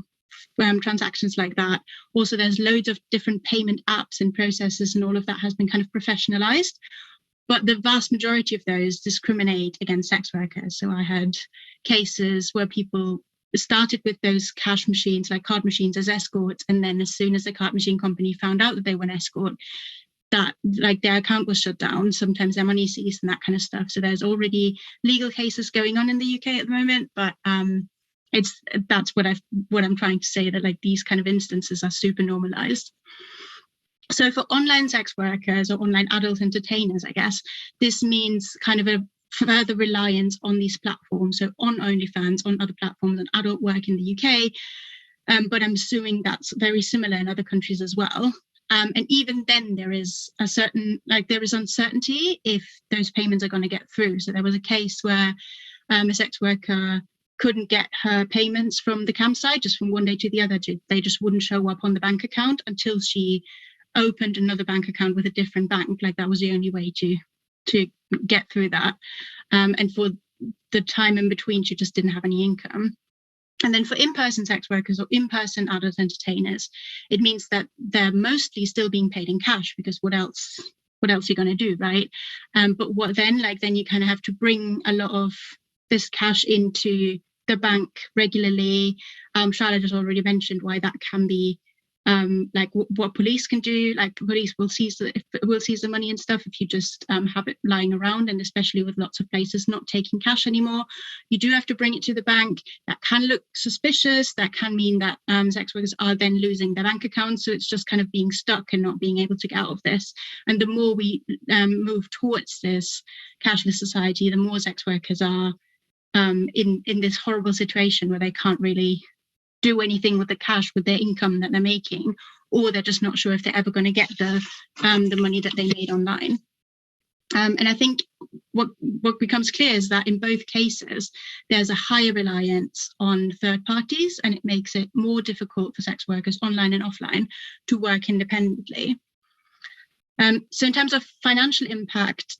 G: transactions like that. Also, there's loads of different payment apps and processes, and all of that has been kind of professionalized. But the vast majority of those discriminate against sex workers. So I had cases where people started with those cash machines, like card machines, as escorts, and then as soon as the card machine company found out that they were an escort, that like their account was shut down, sometimes their money seized and that kind of stuff. So there's already legal cases going on in the UK at the moment, but that's what I'm trying to say, that like these kind of instances are super normalized. So for online sex workers or online adult entertainers, I guess this means kind of a further reliance on these platforms, so on OnlyFans, on other platforms, and adult work in the UK. But I'm assuming that's very similar in other countries as well. And even then, there is uncertainty if those payments are going to get through. So there was a case where a sex worker couldn't get her payments from the campsite just from one day to the other. They just wouldn't show up on the bank account until she opened another bank account with a different bank. Like that was the only way to get through that. And for the time in between, she just didn't have any income. And then for in-person sex workers or in-person adult entertainers, it means that they're mostly still being paid in cash, because what else are you going to do, right? But then you kind of have to bring a lot of this cash into the bank regularly. Charlotte has already mentioned why that can be like what police can do. Like police will seize the money and stuff if you just have it lying around, and especially with lots of places not taking cash anymore, you do have to bring it to the bank. That can look suspicious. That can mean that sex workers are then losing their bank accounts. So it's just kind of being stuck and not being able to get out of this. And the more we move towards this cashless society, the more sex workers are in this horrible situation where they can't really do anything with the cash, with their income that they're making, or they're just not sure if they're ever going to get the money that they made online. And I think what becomes clear is that in both cases, there's a higher reliance on third parties, and it makes it more difficult for sex workers online and offline to work independently. So in terms of financial impact,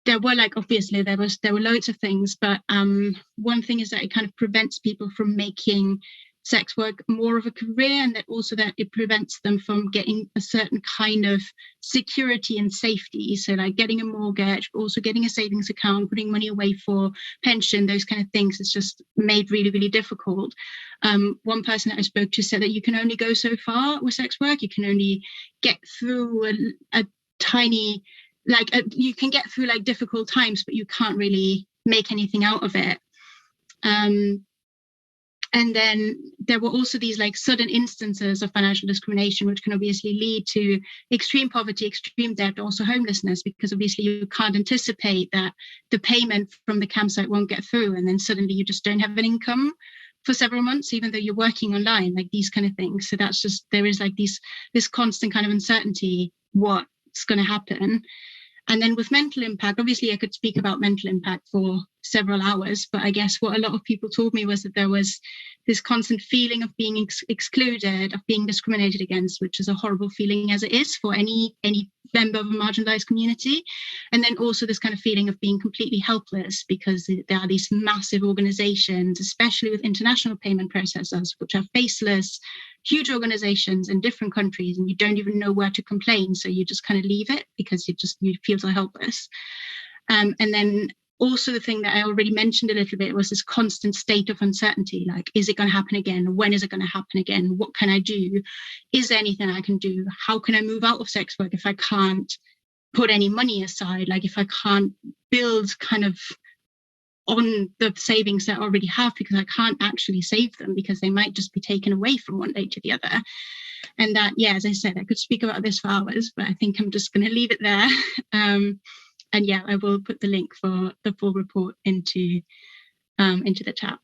G: there were obviously there were loads of things, but one thing is that it kind of prevents people from making sex work more of a career, and that also that it prevents them from getting a certain kind of security and safety. So like getting a mortgage, also getting a savings account, putting money away for pension, those kind of things is just made really, really difficult. One person that I spoke to said that you can only go so far with sex work. You can only get through a tiny, you can get through difficult times, but you can't really make anything out of it. And then there were also these sudden instances of financial discrimination, which can obviously lead to extreme poverty, extreme debt, also homelessness, because obviously you can't anticipate that the payment from the campsite won't get through. And then suddenly you just don't have an income for several months, even though you're working online, these kind of things. So that's just, there is this constant kind of uncertainty, what's going to happen. And then with mental impact, obviously I could speak about mental impact for several hours, but I guess what a lot of people told me was that there was this constant feeling of being excluded, of being discriminated against, which is a horrible feeling as it is for any member of a marginalized community. And then also this kind of feeling of being completely helpless, because there are these massive organizations, especially with international payment processors, which are faceless, huge organizations in different countries, and you don't even know where to complain. So you just kind of leave it because you feel so helpless. And then also the thing that I already mentioned a little bit was this constant state of uncertainty. Is it going to happen again? When is it going to happen again? What can I do? Is there anything I can do? How can I move out of sex work if I can't put any money aside? If I can't build kind of on the savings that I already have, because I can't actually save them because they might just be taken away from one day to the other. And that, as I said, I could speak about this for hours, but I think I'm just going to leave it there. And I will put the link for the full report into the chat.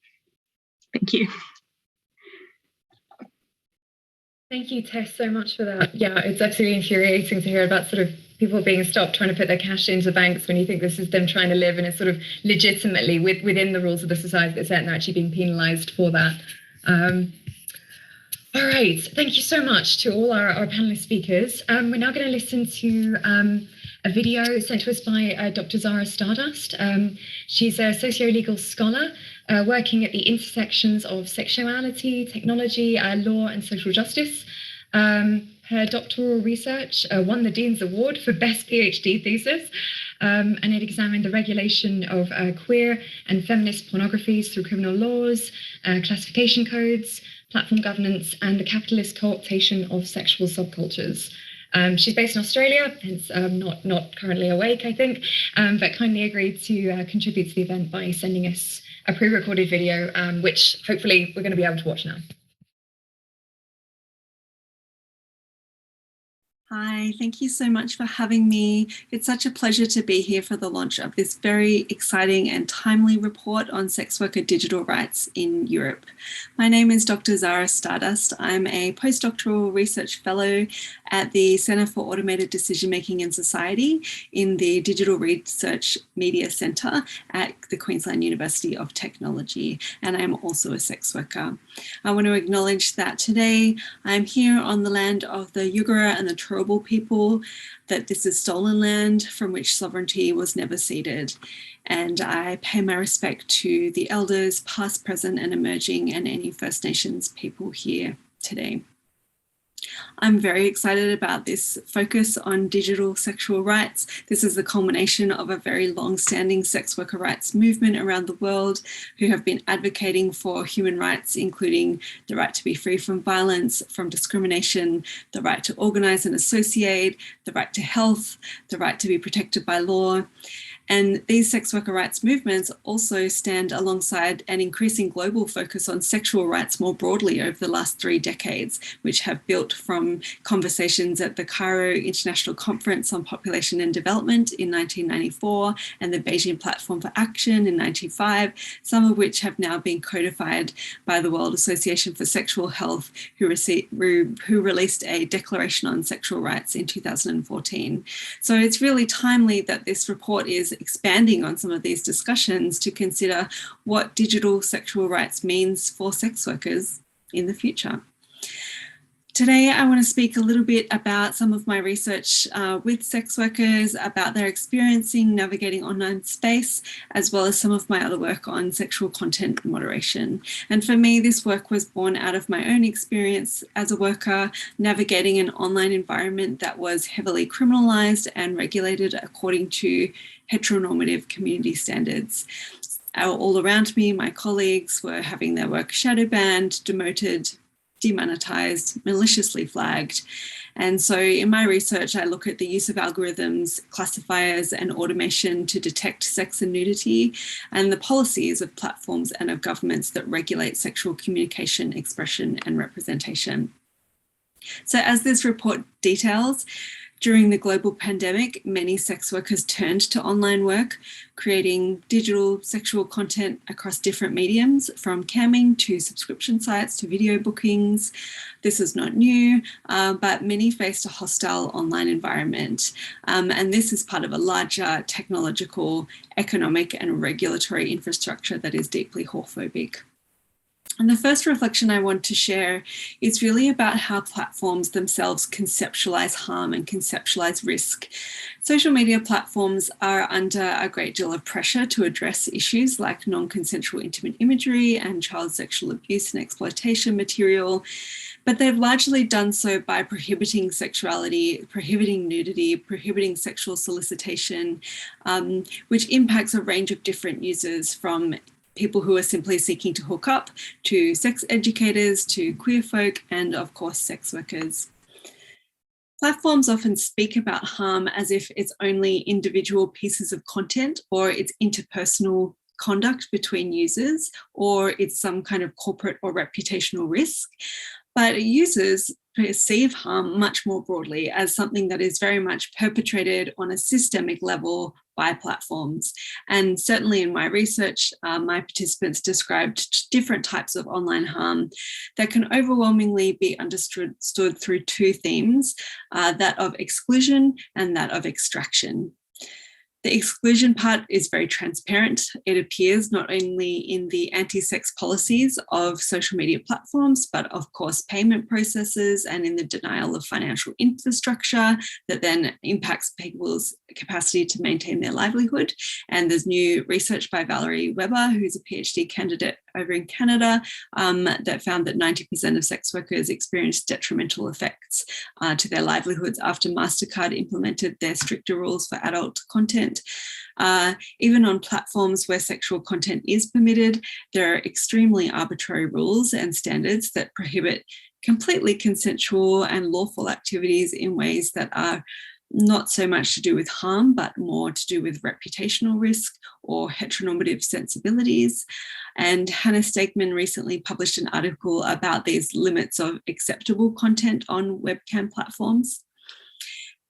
G: Thank you.
A: Thank you, Tess, so much for that. Yeah, it's absolutely infuriating to hear about sort of people being stopped trying to put their cash into banks when you think this is them trying to live and it's sort of legitimately within the rules of the society that's set, and they're actually being penalised for that. All right, thank you so much to all our panelist speakers. We're now going to listen to a video sent to us by Dr. Zahra Sturdust. She's a socio-legal scholar working at the intersections of sexuality, technology, law and social justice. Her doctoral research won the Dean's Award for Best PhD Thesis, and it examined the regulation of queer and feminist pornographies through criminal laws, classification codes, platform governance, and the capitalist cooptation of sexual subcultures. She's based in Australia, hence not currently awake, I think, but kindly agreed to contribute to the event by sending us a pre-recorded video, which hopefully we're going to be able to watch now.
H: Hi, thank you so much for having me. It's such a pleasure to be here for the launch of this very exciting and timely report on sex worker digital rights in Europe. My name is Dr. Zahra Sturdust. I'm a postdoctoral research fellow at the Centre for Automated Decision Making in Society in the Digital Research Media Centre at the Queensland University of Technology, and I'm also a sex worker. I want to acknowledge that today I'm here on the land of the Yugara and the Turrbal people, that this is stolen land from which sovereignty was never ceded. And I pay my respect to the elders, past, present, and emerging, and any First Nations people here today. I'm very excited about this focus on digital sexual rights. This is the culmination of a very long-standing sex worker rights movement around the world who have been advocating for human rights, including the right to be free from violence, from discrimination, the right to organise and associate, the right to health, the right to be protected by law. And these sex worker rights movements also stand alongside an increasing global focus on sexual rights more broadly over the last 3 decades, which have built from conversations at the Cairo International Conference on Population and Development in 1994 and the Beijing Platform for Action in 1995, some of which have now been codified by the World Association for Sexual Health, who released a Declaration on Sexual Rights in 2014. So it's really timely that this report is expanding on some of these discussions to consider what digital sexual rights means for sex workers in the future. Today, I want to speak a little bit about some of my research with sex workers, about their experiencing navigating online space, as well as some of my other work on sexual content moderation. And for me, this work was born out of my own experience as a worker navigating an online environment that was heavily criminalized and regulated according to heteronormative community standards. All around me, my colleagues were having their work shadow banned, demoted, demonetized, maliciously flagged. And so in my research, I look at the use of algorithms, classifiers, and automation to detect sex and nudity, and the policies of platforms and of governments that regulate sexual communication, expression, and representation. So as this report details, during the global pandemic, many sex workers turned to online work, creating digital sexual content across different mediums, from camming to subscription sites to video bookings. This is not new, but many faced a hostile online environment. And this is part of a larger technological, economic, and regulatory infrastructure that is deeply whorephobic. And the first reflection I want to share is really about how platforms themselves conceptualize harm and conceptualize risk. Social media platforms are under a great deal of pressure to address issues like non-consensual intimate imagery and child sexual abuse and exploitation material, but they've largely done so by prohibiting sexuality, prohibiting nudity, prohibiting sexual solicitation, which impacts a range of different users, from people who are simply seeking to hook up, to sex educators, to queer folk, and of course, sex workers. Platforms often speak about harm as if it's only individual pieces of content, or it's interpersonal conduct between users, or it's some kind of corporate or reputational risk. But users perceive harm much more broadly as something that is very much perpetrated on a systemic level by platforms. And certainly in my research, my participants described different types of online harm that can overwhelmingly be understood through 2 themes, that of exclusion and that of extraction. The exclusion part is very transparent. It appears not only in the anti-sex policies of social media platforms, but of course payment processes and in the denial of financial infrastructure that then impacts people's capacity to maintain their livelihood. And there's new research by Valerie Weber, who's a PhD candidate over in Canada, that found that 90% of sex workers experienced detrimental effects to their livelihoods after MasterCard implemented their stricter rules for adult content. Even on platforms where sexual content is permitted, there are extremely arbitrary rules and standards that prohibit completely consensual and lawful activities in ways that are not so much to do with harm, but more to do with reputational risk or heteronormative sensibilities. And Hannah Stegman recently published an article about these limits of acceptable content on webcam platforms.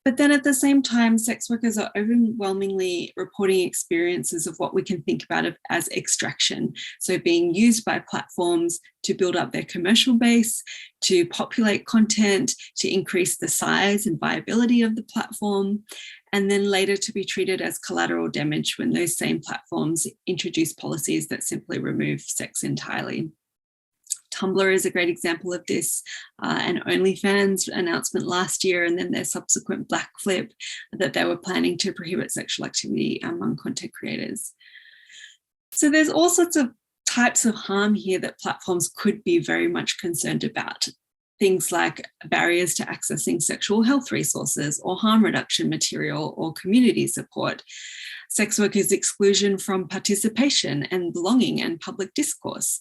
H: But then at the same time, sex workers are overwhelmingly reporting experiences of what we can think about as extraction. So being used by platforms to build up their commercial base, to populate content, to increase the size and viability of the platform, and then later to be treated as collateral damage when those same platforms introduce policies that simply remove sex entirely. Tumblr is a great example of this, and OnlyFans announcement last year, and then their subsequent black flip that they were planning to prohibit sexual activity among content creators. So there's all sorts of types of harm here that platforms could be very much concerned about. Things like barriers to accessing sexual health resources or harm reduction material or community support. sex workers' exclusion from participation and belonging and public discourse,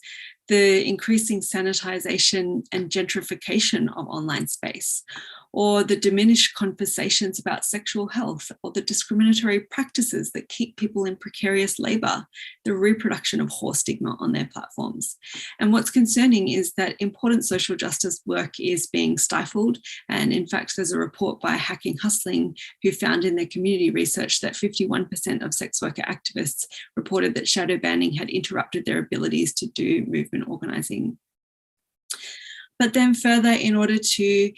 H: the increasing sanitization and gentrification of online space, or the diminished conversations about sexual health, or the discriminatory practices that keep people in precarious labor, the reproduction of whore stigma on their platforms. And what's concerning is that important social justice work is being stifled. And in fact, there's a report by Hacking Hustling who found in their community research that 51% of sex worker activists reported that shadow banning had interrupted their abilities to do movement organizing. But then further, in order to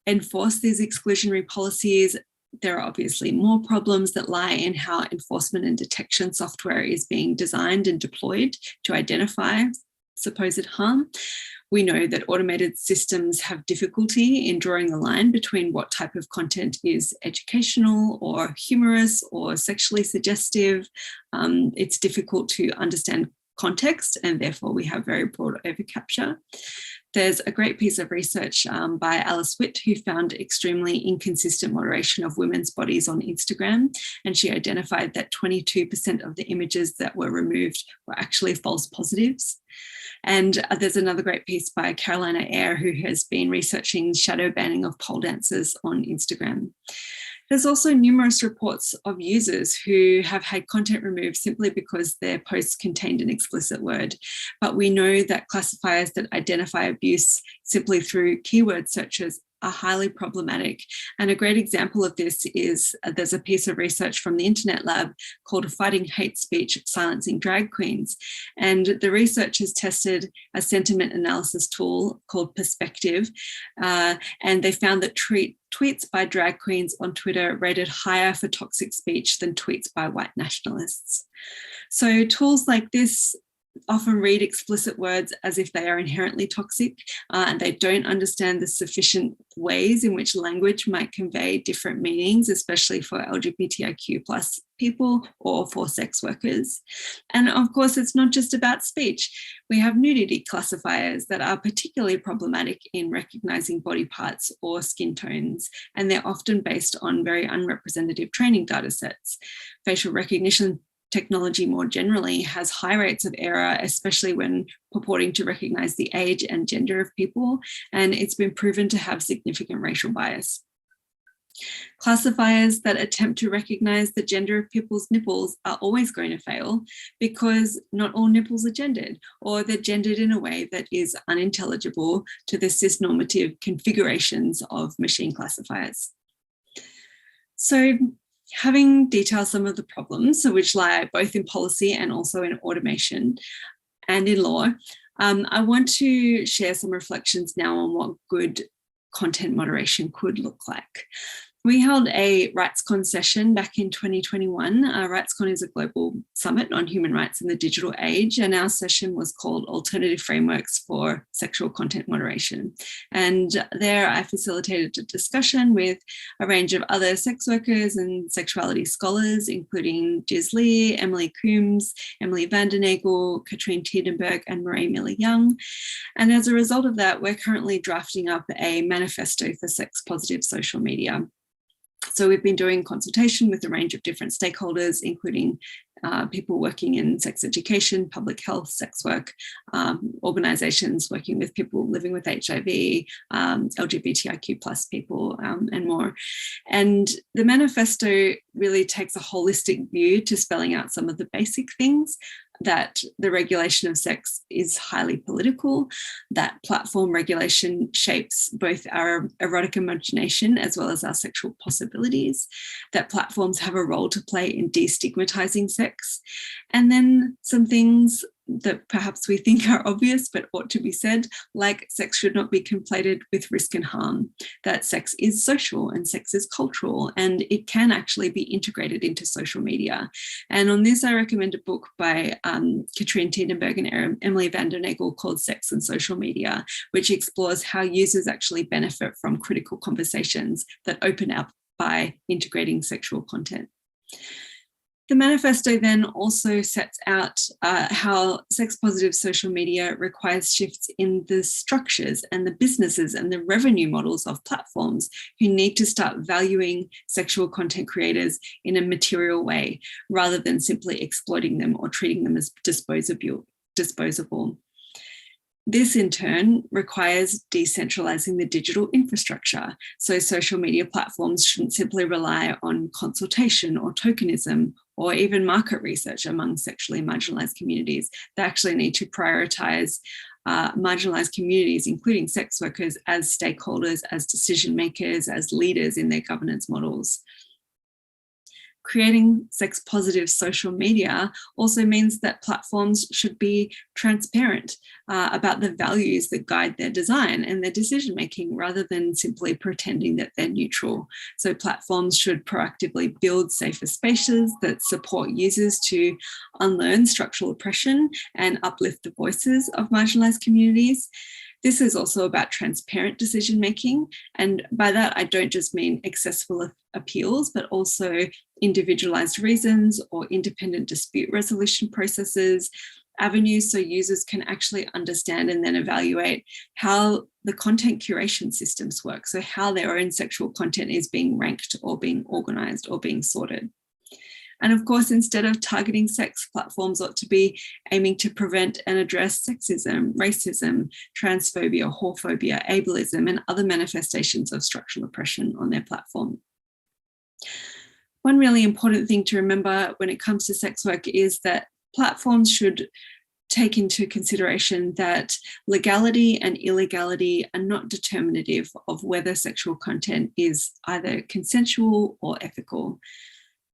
H: enforce these exclusionary policies, there are obviously more problems that lie in how enforcement and detection software is being designed and deployed to identify supposed harm. We know that automated systems have difficulty in drawing the line between what type of content is educational or humorous or sexually suggestive. It's difficult to understand context, and therefore we have very broad overcapture. There's a great piece of research by Alice Witt, who found extremely inconsistent moderation of women's bodies on Instagram. And she identified that 22% of the images that were removed were actually false positives. And there's another great piece by Carolina Eyre, who has been researching shadow banning of pole dancers on Instagram. There's also numerous reports of users who have had content removed simply because their posts contained an explicit word. But we know that classifiers that identify abuse simply through keyword searches are highly problematic. And a great example of this is there's a piece of research from the Internet Lab called Fighting Hate Speech, Silencing Drag Queens. And the researchers tested a sentiment analysis tool called Perspective. And they found that tweets by drag queens on Twitter rated higher for toxic speech than tweets by white nationalists. So tools like this often read explicit words as if they are inherently toxic, and they don't understand the sufficient ways in which language might convey different meanings, especially for LGBTIQ+ people or for sex workers. And of course, it's not just about speech. We have nudity classifiers that are particularly problematic in recognizing body parts or skin tones, and they're often based on very unrepresentative training data sets. Facial recognition technology more generally has high rates of error, especially when purporting to recognize the age and gender of people, and it's been proven to have significant racial bias. Classifiers that attempt to recognize the gender of people's nipples are always going to fail because not all nipples are gendered, or they're gendered in a way that is unintelligible to the cisnormative configurations of machine classifiers. So, having detailed some of the problems, which lie both in policy and also in automation and in law, I want to share some reflections now on what good content moderation could look like. We held a RightsCon session back in 2021. RightsCon is a global summit on human rights in the digital age, and our session was called Alternative Frameworks for Sexual Content Moderation. And there I facilitated a discussion with a range of other sex workers and sexuality scholars, including Giz Lee, Emily Coombs, Emily Vandenagel, Katrine Tiedenberg, and Marie Miller-Young. And as a result of that, we're currently drafting up a manifesto for sex-positive social media. So we've been doing consultation with a range of different stakeholders, including people working in sex education, public health, sex work, organisations working with people living with HIV, LGBTIQ+ people, and more. And the manifesto really takes a holistic view to spelling out some of the basic things, that the regulation of sex is highly political, that platform regulation shapes both our erotic imagination as well as our sexual possibilities, that platforms have a role to play in destigmatizing sex, and then some things that perhaps we think are obvious but ought to be said, like sex should not be conflated with risk and harm, that sex is social and sex is cultural, and it can actually be integrated into social media. And on this, I recommend a book by Katrine Tiedenberg and Emily Vandenagel called Sex and Social Media, which explores how users actually benefit from critical conversations that open up by integrating sexual content. The manifesto then also sets out how sex-positive social media requires shifts in the structures and the businesses and the revenue models of platforms who need to start valuing sexual content creators in a material way rather than simply exploiting them or treating them as disposable. This in turn requires decentralizing the digital infrastructure. So social media platforms shouldn't simply rely on consultation or tokenism or even market research among sexually marginalized communities. They actually need to prioritize marginalized communities, including sex workers, as stakeholders, as decision makers, as leaders in their governance models. Creating sex-positive social media also means that platforms should be transparent about the values that guide their design and their decision-making rather than simply pretending that they're neutral. So platforms should proactively build safer spaces that support users to unlearn structural oppression and uplift the voices of marginalized communities. This is also about transparent decision-making. And by that, I don't just mean accessible appeals, but also individualized reasons or independent dispute resolution processes, avenues so users can actually understand and then evaluate how the content curation systems work. So how their own sexual content is being ranked or being organized or being sorted. And of course, instead of targeting sex, platforms ought to be aiming to prevent and address sexism, racism, transphobia, whorephobia, ableism, and other manifestations of structural oppression on their platform. One really important thing to remember when it comes to sex work is that platforms should take into consideration that legality and illegality are not determinative of whether sexual content is either consensual or ethical.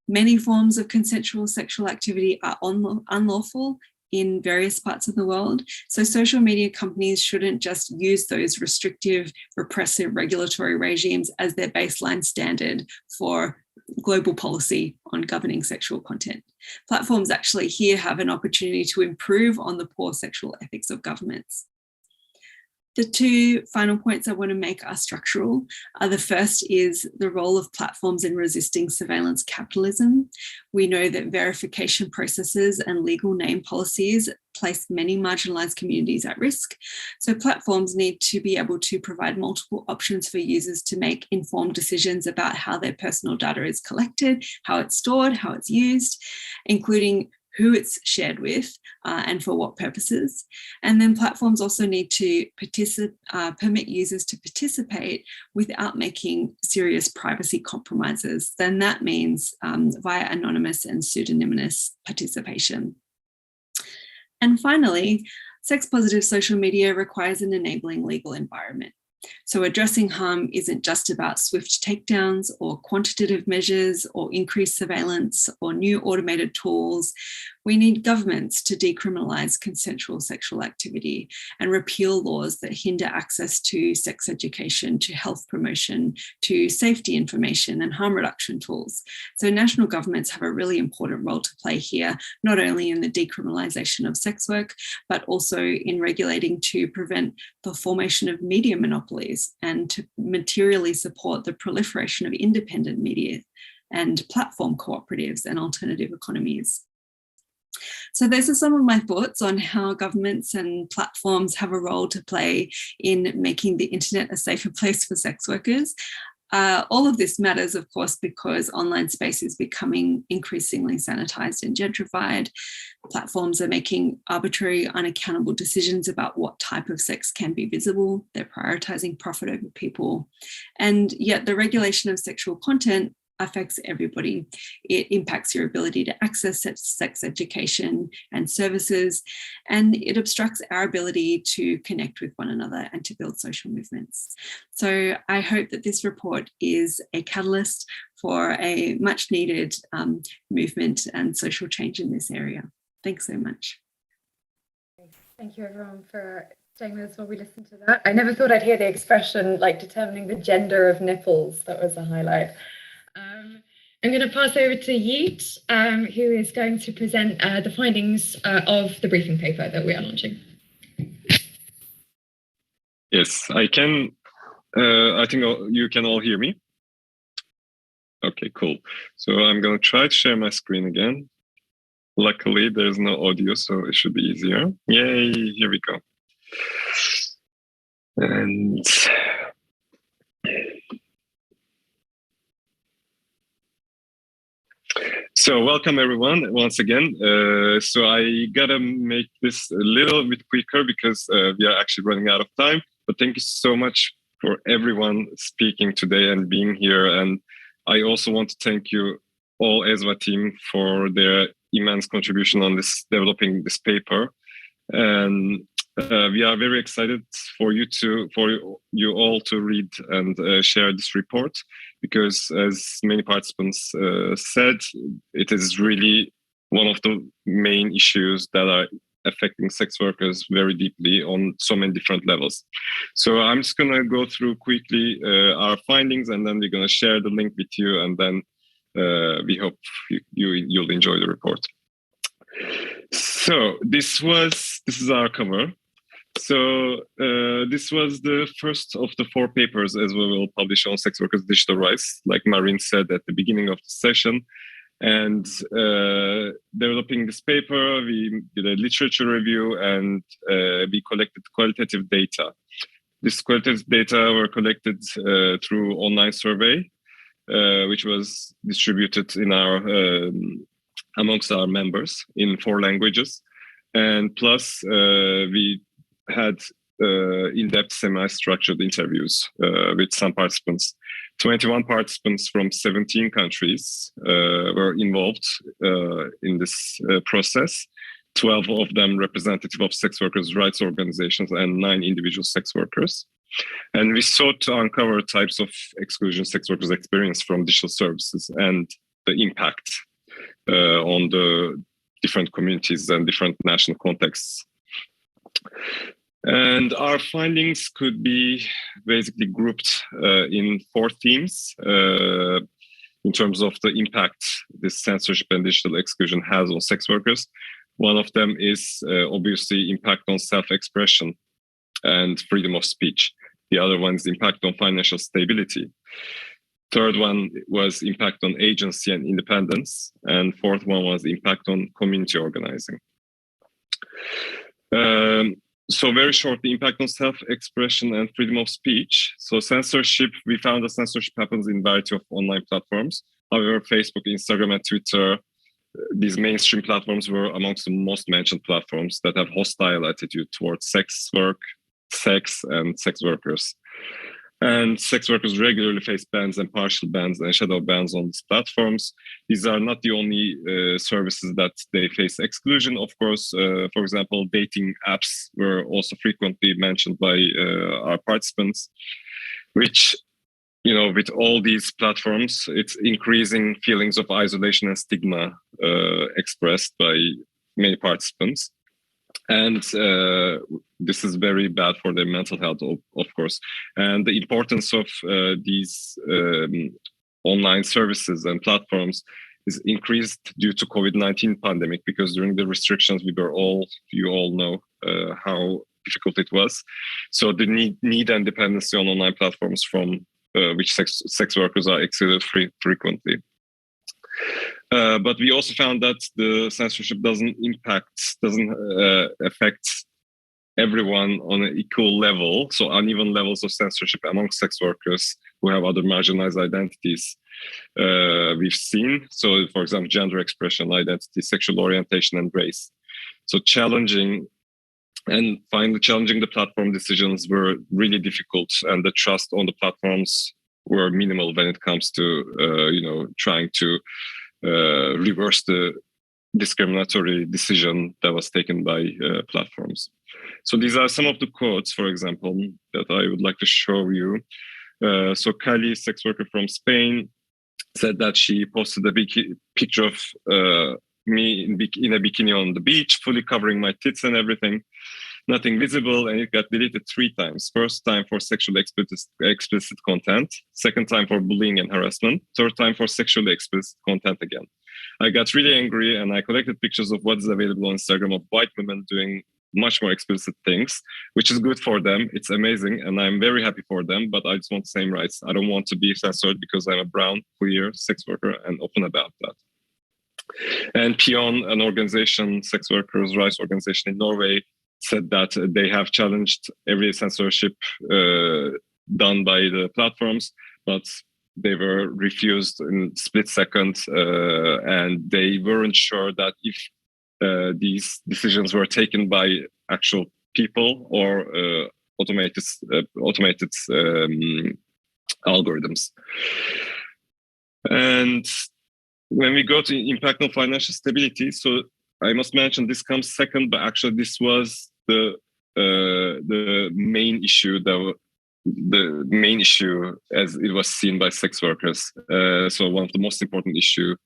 H: Many forms of consensual sexual activity are unlawful in various parts of the world. So social media companies shouldn't just use those restrictive, repressive regulatory regimes as their baseline standard for global policy on governing sexual content. Platforms actually here have an opportunity to improve on the poor sexual ethics of governments. The two final points I want to make are structural. The first is the role of platforms in resisting surveillance capitalism. We know that verification processes and legal name policies place many marginalized communities at risk. So platforms need to be able to provide multiple options for users to make informed decisions about how their personal data is collected, how it's stored, how it's used, including who it's shared with and for what purposes. And then platforms also need to permit users to participate without making serious privacy compromises. Then that means via anonymous and pseudonymous participation. And finally, sex-positive social media requires an enabling legal environment. So addressing harm isn't just about swift takedowns or quantitative measures or increased surveillance or new automated tools. We need governments to decriminalise consensual sexual activity and repeal laws that hinder access to sex education, to health promotion, to safety information and harm reduction tools. So national governments have a really important role to play here, not only in the decriminalisation of sex work, but also in regulating to prevent the formation of media monopolies and to materially support the proliferation of independent media and platform cooperatives and alternative economies. So those are some of my thoughts on how governments and platforms have a role to play in making the internet a safer place for sex workers. All of this matters, of course, because online space is becoming increasingly sanitized and gentrified. Platforms are making arbitrary, unaccountable decisions about what type of sex can be visible. They're prioritizing profit over people. And yet the regulation of sexual content affects everybody. It impacts your ability to access sex education and services, and it obstructs our ability to connect with one another and to build social movements. So I hope that this report is a catalyst for a much needed movement and social change in this area. Thanks so much.
A: Thank you everyone for staying with us while we listen to that. I never thought I'd hear the expression like determining the gender of nipples. That was a highlight. I'm going to pass over to Yeet, who is going to present the findings of the briefing paper that we are launching.
I: Yes, I can. I think you can all hear me. Okay, cool. So I'm going to try to share my screen again. Luckily, there's no audio, so it should be easier. Yay, here we go. And so welcome everyone once again. So I gotta make this a little bit quicker because we are actually running out of time. But thank you so much for everyone speaking today and being here. And I also want to thank you all ESWA team for their immense contribution on this, developing this paper. And we are very excited for you all to read and share this report, because as many participants said, it is really one of the main issues that are affecting sex workers very deeply on so many different levels. So I'm just going to go through quickly our findings, and then we're going to share the link with you, and then we hope you'll enjoy the report. So this is our cover. So this was the first of the 4 papers as we will publish on sex workers' digital rights, like Marin said at the beginning of the session. And developing this paper, we did a literature review, and we collected qualitative data. This qualitative data were collected through online survey, which was distributed in amongst our members in 4 languages. And plus, we had in-depth semi-structured interviews with some participants. 21 participants from 17 countries were involved in this process. 12 of them representative of sex workers' rights organizations and 9 individual sex workers. And we sought to uncover types of exclusion sex workers experience from digital services and the impact on the different communities and different national contexts. And our findings could be basically grouped in 4 themes in terms of the impact this censorship and digital exclusion has on sex workers. One of them is obviously impact on self-expression and freedom of speech. The other one is impact on financial stability. Third one was impact on agency and independence. And fourth one was impact on community organizing. So very short, the impact on self-expression and freedom of speech. So censorship, we found that censorship happens in a variety of online platforms. However, Facebook, Instagram, and Twitter, these mainstream platforms were amongst the most mentioned platforms that have hostile attitude towards sex work, sex, and sex workers. And sex workers regularly face bans and partial bans and shadow bans on these platforms. These are not the only services that they face exclusion. Of course, for example, dating apps were also frequently mentioned by our participants, which, with all these platforms, it's increasing feelings of isolation and stigma expressed by many participants. And this is very bad for their mental health, of course. And the importance of these online services and platforms is increased due to COVID-19 pandemic, because during the restrictions, you all know how difficult it was. So the need and dependency on online platforms from which sex workers are excluded frequently. But we also found that the censorship doesn't affect everyone on an equal level. So uneven levels of censorship among sex workers who have other marginalized identities we've seen. So, for example, gender expression, identity, sexual orientation, and race. So challenging the platform decisions were really difficult, and the trust on the platforms were minimal when it comes to trying to reverse the discriminatory decision that was taken by platforms. So these are some of the quotes, for example, that I would like to show you. So Kali, sex worker from Spain, said that she posted a picture of me in a bikini on the beach, fully covering my tits and everything. Nothing visible, and it got deleted 3 times. First time for sexually explicit content, second time for bullying and harassment, third time for sexually explicit content again. I got really angry, and I collected pictures of what is available on Instagram of white women doing much more explicit things, which is good for them. It's amazing, and I'm very happy for them, but I just want the same rights. I don't want to be censored because I'm a brown, queer sex worker and open about that. And Pion, an organization, sex workers' rights organization in Norway, said that they have challenged every censorship done by the platforms, but they were refused in split second, and they weren't sure that if these decisions were taken by actual people or automated algorithms. And when we go to impact on financial stability, so I must mention this comes second, but actually this was the main issue, the main issue as it was seen by sex workers. So one of the most important issue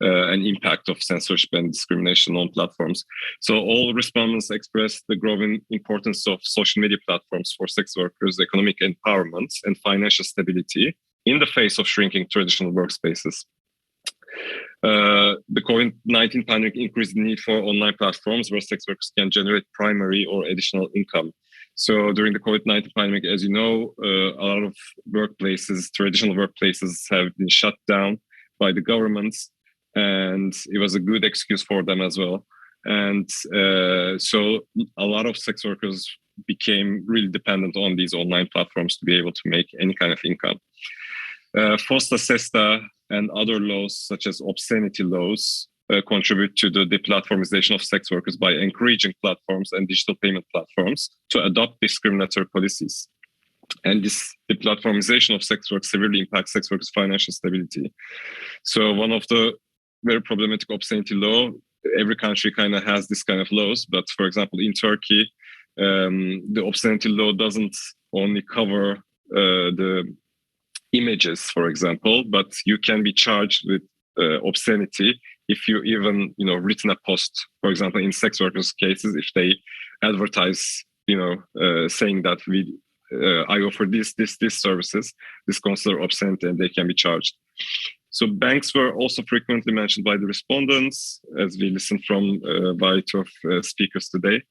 I: and impact of censorship and discrimination on platforms. So all respondents expressed the growing importance of social media platforms for sex workers' economic empowerment and financial stability in the face of shrinking traditional workspaces. The COVID-19 pandemic increased the need for online platforms where sex workers can generate primary or additional income. So during the COVID-19 pandemic, as you know, a lot of workplaces, traditional workplaces have been shut down by the governments, and it was a good excuse for them as well. And so a lot of sex workers became really dependent on these online platforms to be able to make any kind of income. FOSTA, SESTA, and other laws, such as obscenity laws, contribute to the deplatformization of sex workers by encouraging platforms and digital payment platforms to adopt discriminatory policies. And this deplatformization of sex work severely impacts sex workers' financial stability. So one of the very problematic obscenity law, every country kind of has this kind of laws, but for example, in Turkey, the obscenity law doesn't only cover the images, for example, but you can be charged with obscenity if you even, written a post, for example, in sex workers' cases, if they advertise, saying that I offer this services, this considered obscenity, and they can be charged. So banks were also frequently mentioned by the respondents, as we listened from variety of speakers today.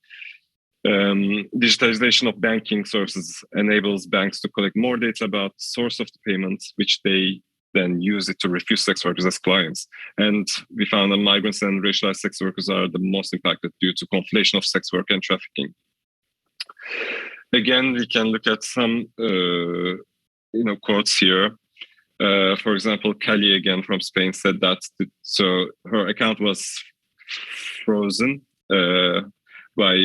I: Digitalization of banking services enables banks to collect more data about the source of the payments, which they then use it to refuse sex workers as clients. And we found that migrants and racialized sex workers are the most impacted due to conflation of sex work and trafficking. Again, we can look at some quotes here. For example, Kelly again from Spain said that so her account was frozen by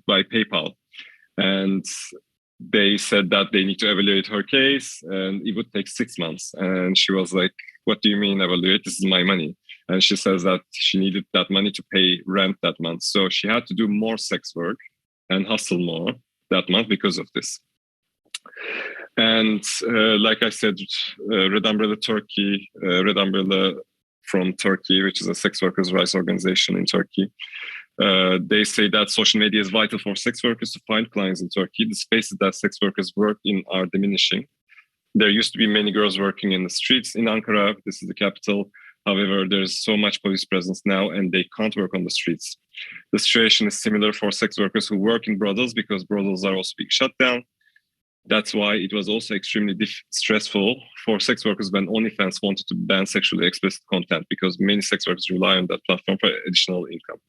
I: PayPal, and they said that they need to evaluate her case, and it would take 6 months. And she was like, "What do you mean evaluate? This is my money." And she says that she needed that money to pay rent that month, so she had to do more sex work and hustle more that month because of this. And like I said, Red Umbrella Turkey, Red Umbrella from Turkey, which is a sex workers' rights organization in Turkey, they say that social media is vital for sex workers to find clients in Turkey. The spaces that sex workers work in are diminishing. There used to be many girls working in the streets in Ankara. This is the capital. However, there's so much police presence now, and they can't work on the streets. The situation is similar for sex workers who work in brothels, because brothels are also being shut down. That's why it was also extremely stressful for sex workers when OnlyFans wanted to ban sexually explicit content, because many sex workers rely on that platform for additional income.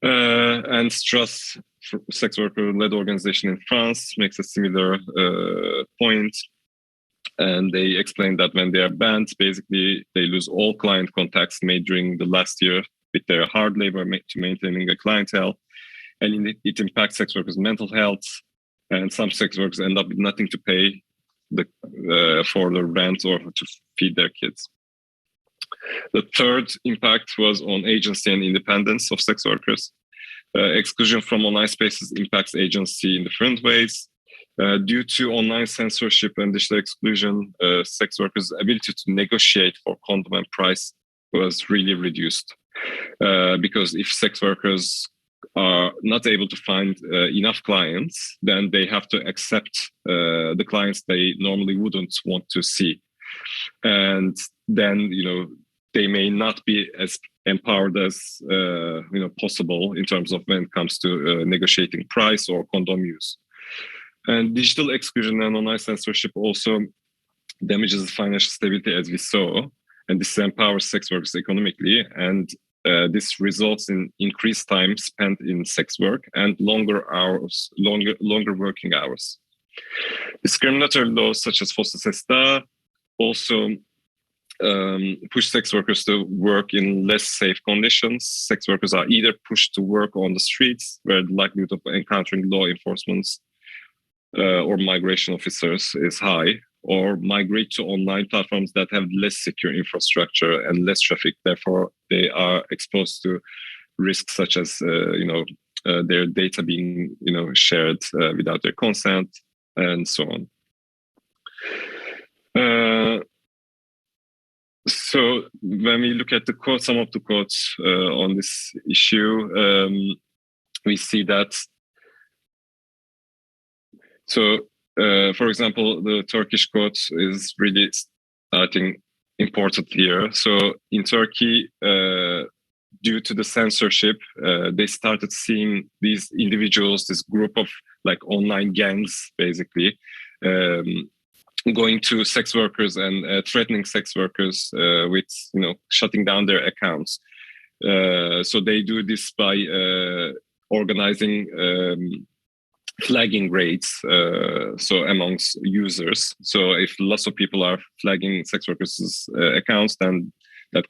I: And Struss, sex worker-led organization in France, makes a similar point. And they explain that when they are banned, basically they lose all client contacts made during the last year with their hard labor to maintaining a clientele. And it impacts sex workers' mental health. And some sex workers end up with nothing to pay for the rent or to feed their kids. The third impact was on agency and independence of sex workers. Exclusion from online spaces impacts agency in different ways. Due to online censorship and digital exclusion, sex workers' ability to negotiate for condom and price was really reduced. Because if sex workers are not able to find enough clients, then they have to accept the clients they normally wouldn't want to see. And then, they may not be as empowered as possible in terms of when it comes to negotiating price or condom use. And digital exclusion and online censorship also damages financial stability, as we saw, and this empowers sex workers economically, and this results in increased time spent in sex work and longer working hours. Discriminatory laws such as Vocz also push sex workers to work in less safe conditions. Sex workers are either pushed to work on the streets, where the likelihood of encountering law enforcement or migration officers is high, or migrate to online platforms that have less secure infrastructure and less traffic. Therefore, they are exposed to risks such as their data being shared without their consent, and so on. So when we look at the quotes, some of the quotes on this issue, we see that. So, for example, the Turkish quote is really starting important here. So in Turkey, due to the censorship, they started seeing these individuals, this group of like online gangs, basically, going to sex workers and threatening sex workers with, shutting down their accounts. So they do this by organizing flagging raids, so amongst users. So if lots of people are flagging sex workers' accounts, then that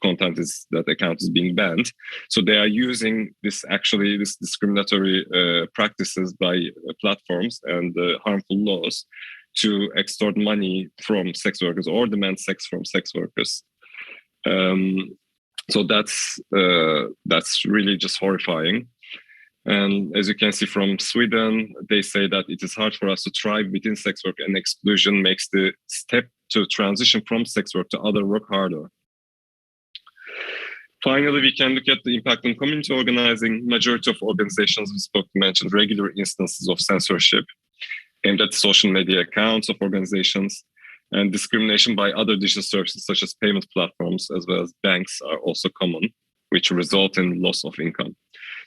I: account is being banned. So they are using this discriminatory practices by platforms and harmful laws to extort money from sex workers or demand sex from sex workers. So that's really just horrifying. And as you can see from Sweden, they say that it is hard for us to thrive within sex work, and exclusion makes the step to transition from sex work to other work harder. Finally, we can look at the impact on community organizing. Majority of organizations we spoke to mentioned regular instances of censorship aimed at social media accounts of organizations, and discrimination by other digital services such as payment platforms as well as banks are also common, which result in loss of income.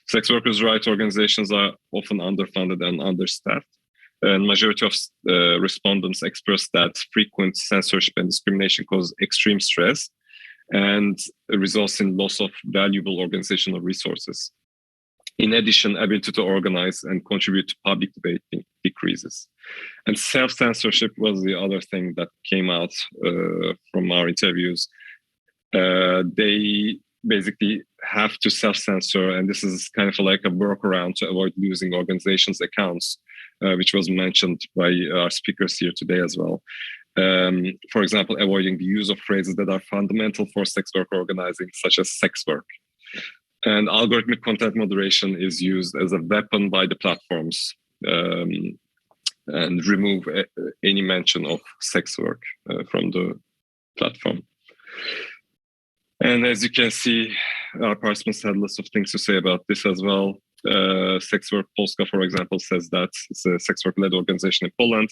I: Sex workers' rights organizations are often underfunded and understaffed, and majority of respondents expressed that frequent censorship and discrimination cause extreme stress and results in loss of valuable organizational resources. In addition, ability to organize and contribute to public debate decreases. And self-censorship was the other thing that came out from our interviews. They basically have to self-censor, and this is kind of like a workaround to avoid losing organizations' accounts, which was mentioned by our speakers here today as well. For example, avoiding the use of phrases that are fundamental for sex work organizing, such as sex work. And algorithmic content moderation is used as a weapon by the platforms and remove any mention of sex work from the platform. And as you can see, our participants had lots of things to say about this as well. Sex Work Polska, for example, says that it's a sex work-led organization in Poland.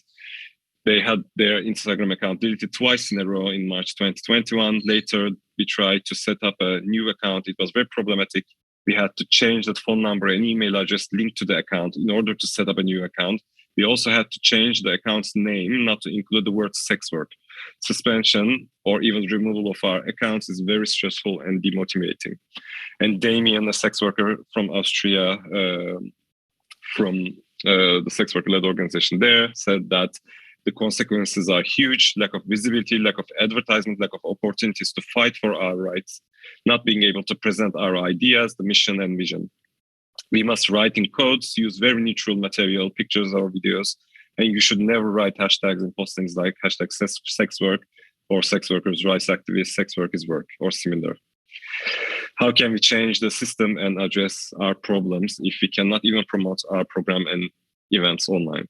I: They had their Instagram account deleted twice in a row in March 2021. Later, we tried to set up a new account. It was very problematic. We had to change that phone number and email address linked to the account in order to set up a new account. We also had to change the account's name not to include the word sex work. Suspension or even removal of our accounts is very stressful and demotivating. And Damien, a sex worker from Austria, from the sex worker-led organization there, said that the consequences are huge: lack of visibility, lack of advertisement, lack of opportunities to fight for our rights, not being able to present our ideas, the mission and vision. We must write in codes, use very neutral material, pictures or videos, and you should never write hashtags and postings like hashtag sex work or sex workers' rights activists, sex work is work, or similar. How can we change the system and address our problems if we cannot even promote our program and events online?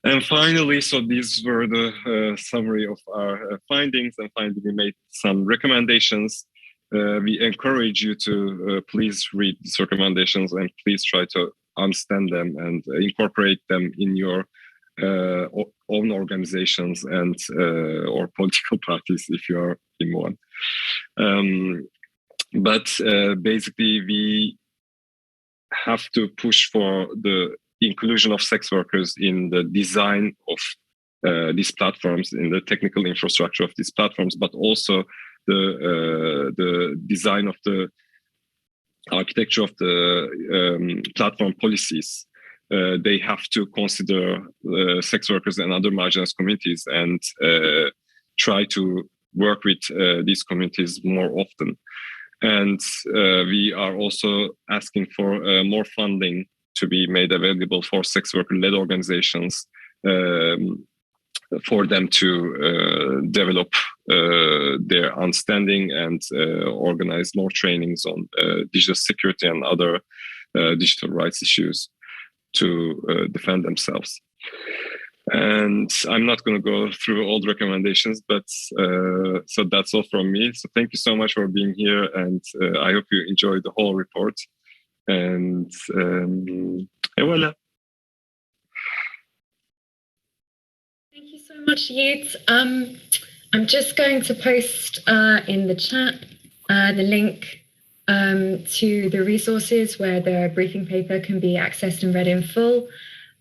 I: And finally, so these were the summary of our findings, and finally we made some recommendations. We encourage you to please read these recommendations and please try to understand them and incorporate them in your own organizations and or political parties if you are in one. But basically, we have to push for the inclusion of sex workers in the design of these platforms, in the technical infrastructure of these platforms, but also the design of the architecture of the platform policies. They have to consider sex workers and other marginalized communities and try to work with these communities more often. And we are also asking for more funding to be made available for sex worker-led organizations for them to develop their understanding and organize more trainings on digital security and other digital rights issues to defend themselves. And I'm not going to go through all the recommendations, but so that's all from me. So thank you so much for being here, and I hope you enjoyed the whole report. And voilà.
A: Thank you so much, Yit. I'm just going to post in the chat the link to the resources where the briefing paper can be accessed and read in full.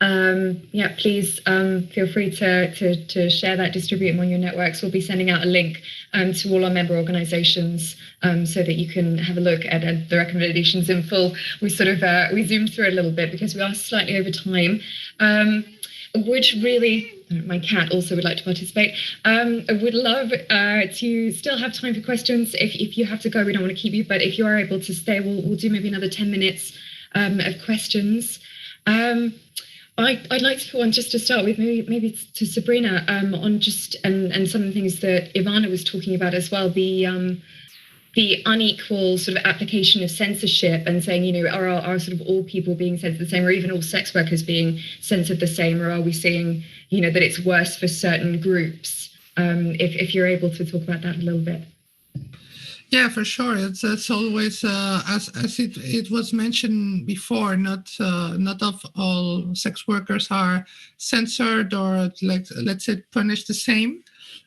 A: Yeah, please feel free to share that, distribute among your networks. We'll be sending out a link to all our member organizations so that you can have a look at the recommendations in full. We sort of we zoomed through it a little bit because we are slightly over time. Would really, my cat also would like to participate. I would love to still have time for questions. If you have to go, we don't want to keep you, but if you are able to stay, we'll do maybe another 10 minutes of questions. I'd like to put one just to start with, maybe to Sabrina, on just and some of the things that Ivana was talking about as well, the unequal sort of application of censorship and saying, you know, are sort of all people being censored the same, or even all sex workers being censored the same, or are we seeing, you know, that it's worse for certain groups? If you're able to talk about that a little bit.
C: Yeah, for sure. It's always as it was mentioned before. Not all sex workers are censored or let's say punished the same.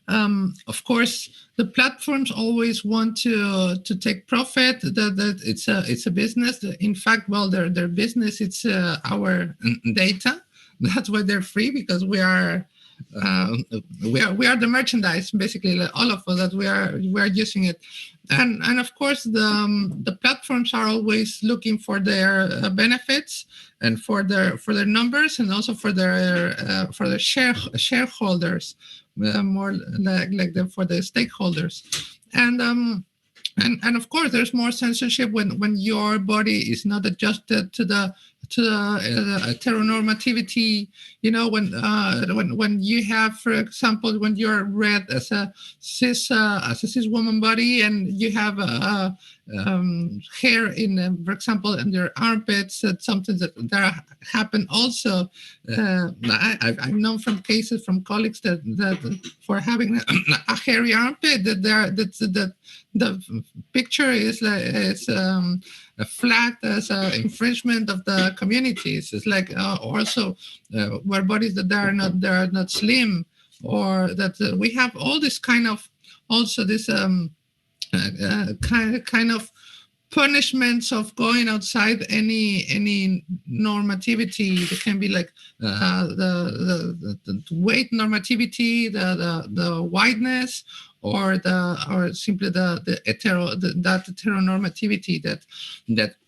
C: Of course, the platforms always want to take profit. That it's a business. In fact, well, their business it's our data. That's why they're free, because we are the merchandise, basically, all of us, that we are using it. And of course the platforms are always looking for their benefits and for their numbers, and also for their shareholders, more like for the stakeholders. And of course there's more censorship when your body is not adjusted to the heteronormativity. You know, when you have, for example, when you're read as a cis woman body, and you have hair in, for example, in your armpits, that's something that happen also. I've known from cases from colleagues that for having a hairy armpit, that the picture is flagged as an infringement of the communities. It's like also where bodies that they are not slim, or that we have all this kind of also this kind of punishments of going outside any normativity. It can be like the weight normativity, the whiteness, or simply that heteronormativity that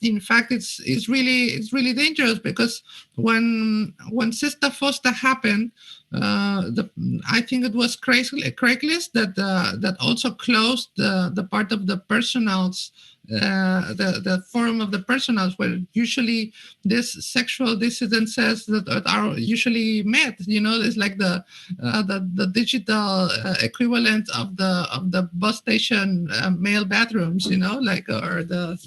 C: in fact it's really dangerous, because when Sesta Fosta happened, I think it was Craigslist that also closed the part of the personals, the forum of the personals, where usually this sexual dissidences that are usually met. You know, it's like the digital equivalent of the bus station male bathrooms. You know, like or the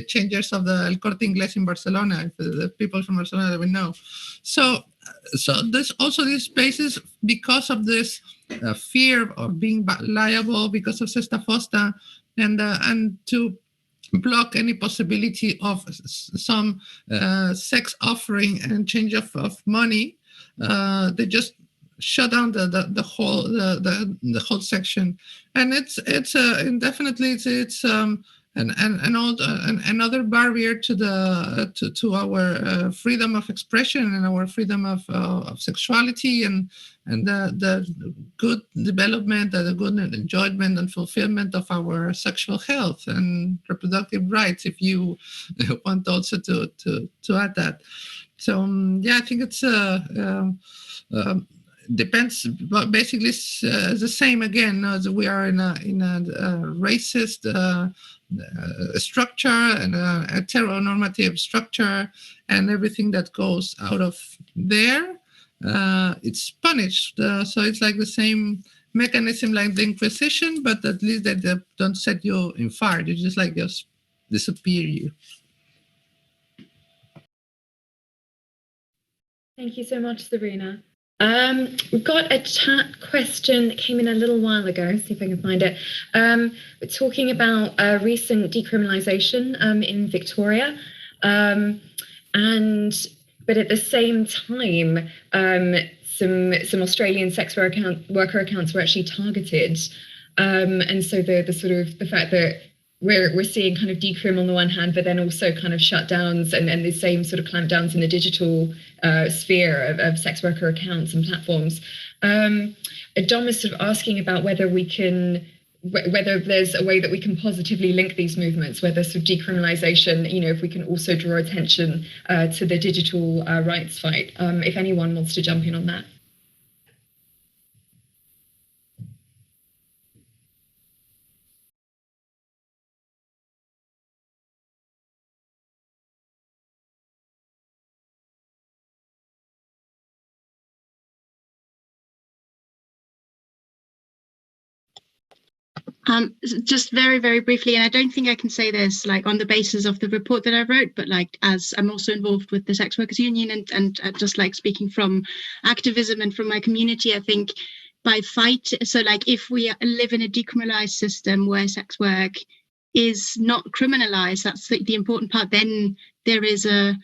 C: changers of the El Corte Inglés in Barcelona. The people from Barcelona that we know. So there's also these spaces, because of this fear of being liable because of Sesta Fosta, and to block any possibility of some sex offering and change of money. They just shut down the whole section, and it's definitely another barrier to our freedom of expression and our freedom of sexuality and the good development and the good enjoyment and fulfillment of our sexual health and reproductive rights, if you want also to add that. So I think it's depends, but basically it's the same again. We are in a racist structure and a heteronormative structure, and everything that goes out of there, it's punished. So it's like the same mechanism like the Inquisition, but at least they don't set you in fire. They just disappear you.
A: Thank you so much, Sabrina. We've got a chat question that came in a little while ago. See if I can find it. We're talking about recent decriminalisation in Victoria, but at the same time, some Australian sex worker accounts were actually targeted, and so the fact that we're seeing kind of decrim on the one hand, but then also kind of shutdowns and the same sort of clampdowns in the digital sphere of sex worker accounts and platforms. Dom is sort of asking about whether there's a way that we can positively link these movements, whether sort of decriminalisation, if we can also draw attention to the digital rights fight. If anyone wants to jump in on that.
G: Just very, very briefly, and I don't think I can say this like on the basis of the report that I wrote, but like as I'm also involved with the Sex Workers Union and just like speaking from activism and from my community, I think so like if we live in a decriminalized system where sex work is not criminalized, that's the important part, then there is a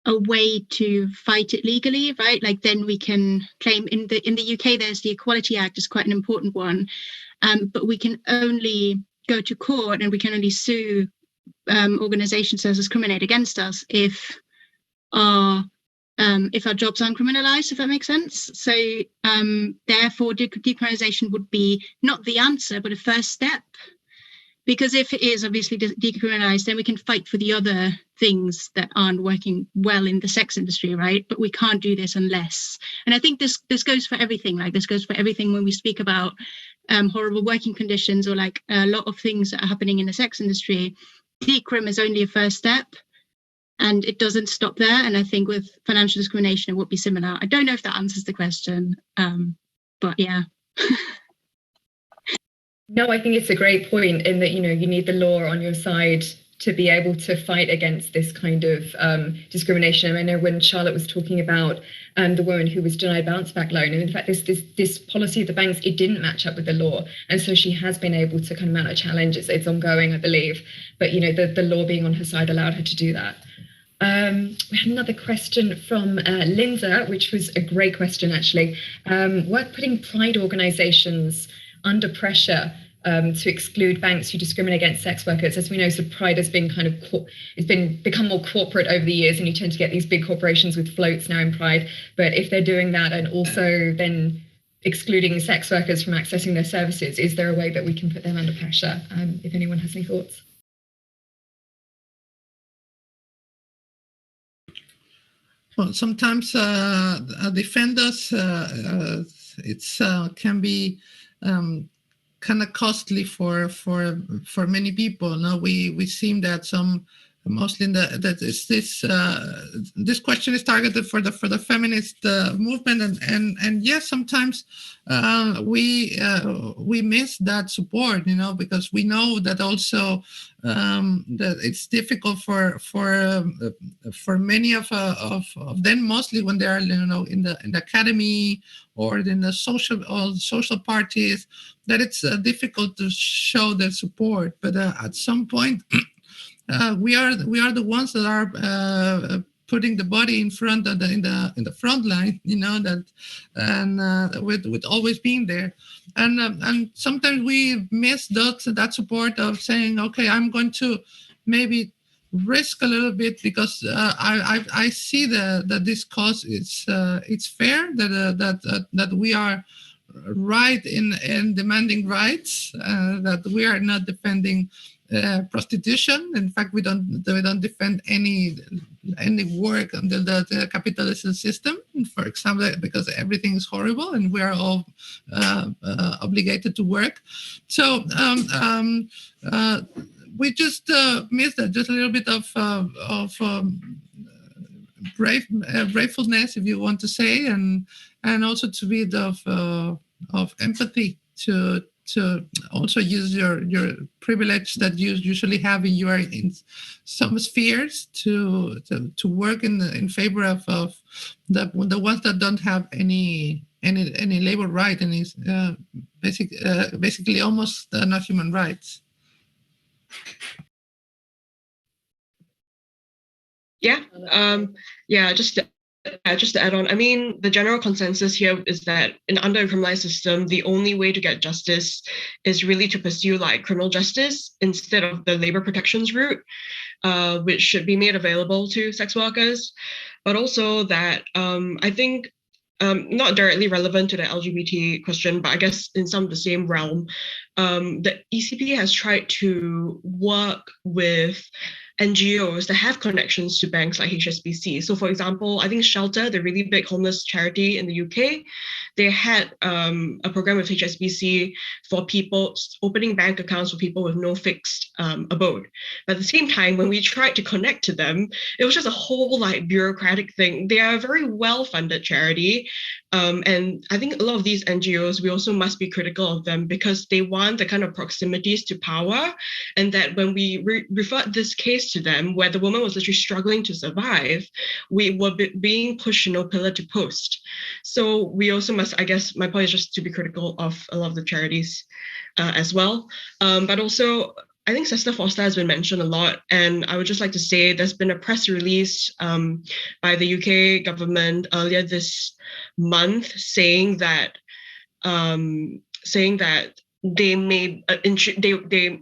G: way to fight it legally, right? Like then we can claim in the UK, there's the Equality Act is quite an important one. But we can only go to court and we can only sue organizations that discriminate against us if our jobs aren't criminalized, if that makes sense. So therefore, decriminalization would be not the answer, but a first step. Because if it is obviously decriminalized, then we can fight for the other things that aren't working well in the sex industry, right? But we can't do this unless. And I think this goes for everything. Like this goes for everything when we speak about horrible working conditions or like a lot of things that are happening in the sex industry. Decrim is only a first step, and it doesn't stop there. And I think with financial discrimination, it would be similar. I don't know if that answers the question, but yeah.
A: No, I think it's a great point in that, you need the law on your side to be able to fight against this kind of discrimination. I know when Charlotte was talking about the woman who was denied bounce back loan, and in fact, this policy of the banks, it didn't match up with the law. And so she has been able to kind of mount a challenge. It's ongoing, I believe. But, the law being on her side allowed her to do that. We had another question from Linda, which was a great question, actually. What putting pride organizations under pressure to exclude banks who discriminate against sex workers? As we know, so Pride has been become more corporate over the years, and you tend to get these big corporations with floats now in Pride. But if they're doing that and also then excluding sex workers from accessing their services, is there a way that we can put them under pressure? If anyone has any thoughts.
C: Well, sometimes defenders, can be kind of costly for many people. No, we seem that mostly this question is targeted for the feminist movement, and yes, sometimes we miss that support, because we know that also that it's difficult for many of them, mostly when they are in the academy or in the social parties, that it's difficult to show their support. But at some point, we are the ones that are putting the body in front of in the front line, that, and with always being there, and sometimes we miss that support of saying, okay, I'm going to maybe risk a little bit because I see that this cause it's fair, that we are right in demanding rights, that we are not defending prostitution. In fact, we don't defend any work under the capitalist system, for example, because everything is horrible and we are all obligated to work. So we just missed that, just a little bit of bravefulness, if you want to say, and also to be of empathy to also use your privilege that you usually have when you are in some spheres to work in favor of the ones that don't have any labor right, and is basically almost not human rights.
F: Just to add on, I mean, the general consensus here is that under a criminalized system, the only way to get justice is really to pursue criminal justice instead of the labor protections route, which should be made available to sex workers. But also that I think, not directly relevant to the LGBT question, but I guess in some of the same realm, the ECP has tried to work with NGOs that have connections to banks like HSBC. So for example, I think Shelter, the really big homeless charity in the UK, they had a program with HSBC for people opening bank accounts for people with no fixed abode. But at the same time, when we tried to connect to them, it was just a whole bureaucratic thing. They are a very well-funded charity. And I think a lot of these NGOs, we also must be critical of them because they want the kind of proximities to power, and that when we referred this case to them, where the woman was literally struggling to survive, we were being pushed, pillar to post. So we also must, I guess, my point is just to be critical of a lot of the charities as well. But also, I think Sister Foster has been mentioned a lot, and I would just like to say there's been a press release by the UK government earlier this month saying that they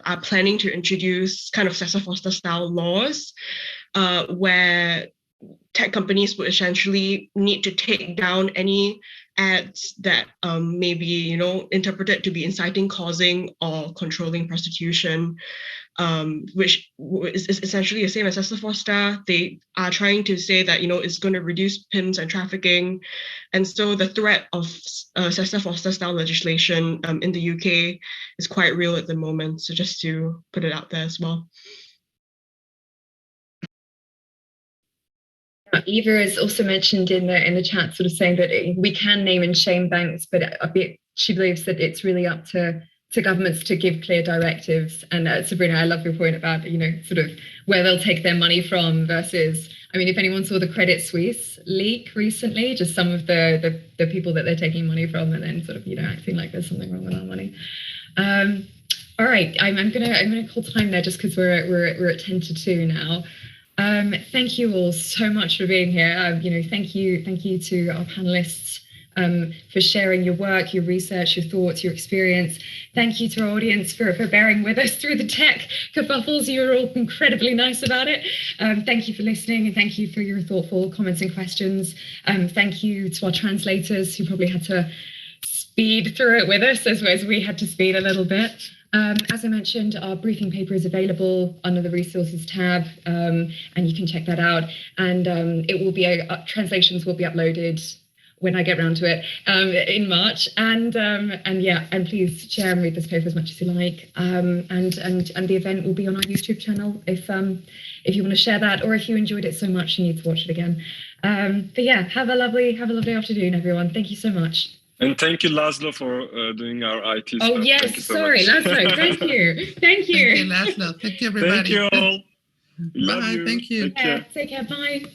F: are planning to introduce kind of Sister Foster style laws where tech companies would essentially need to take down any ads that may be, interpreted to be inciting, causing, or controlling prostitution, which is essentially the same as Sister Foster. They are trying to say that, it's going to reduce pimps and trafficking. And so the threat of Sister Foster style legislation in the UK is quite real at the moment. So just to put it out there as well.
A: Eva has also mentioned in the chat, sort of saying that we can name and shame banks, but she believes that it's really up to governments to give clear directives. And Sabrina, I love your point about sort of where they'll take their money from versus. I mean, if anyone saw the Credit Suisse leak recently, just some of the people that they're taking money from, and then sort of acting like there's something wrong with our money. All right, I'm gonna call time there just because we're at 10 to 2 now. Thank you all so much for being here. Thank you to our panelists for sharing your work, your research, your thoughts, your experience. Thank you to our audience for bearing with us through the tech kerfuffles. You're all incredibly nice about it. Thank you for listening, and thank you for your thoughtful comments and questions. Thank you to our translators who probably had to speed through it with us as we had to speed a little bit. As I mentioned, our briefing paper is available under the resources tab, and you can check that out. And it will be translations will be uploaded when I get around to it in March. And please share and read this paper as much as you like. And the event will be on our YouTube channel if you want to share that, or if you enjoyed it so much you need to watch it again. But yeah, have a lovely afternoon, everyone. Thank you so much.
I: And thank you, Laszlo, for doing our IT stuff.
A: Oh, yes. Sorry, Laszlo. Thank you. Thank you.
C: Thank you, Laszlo. Thank you, everybody.
I: Thank you all.
C: Bye. Thank you.
A: Take care. Bye.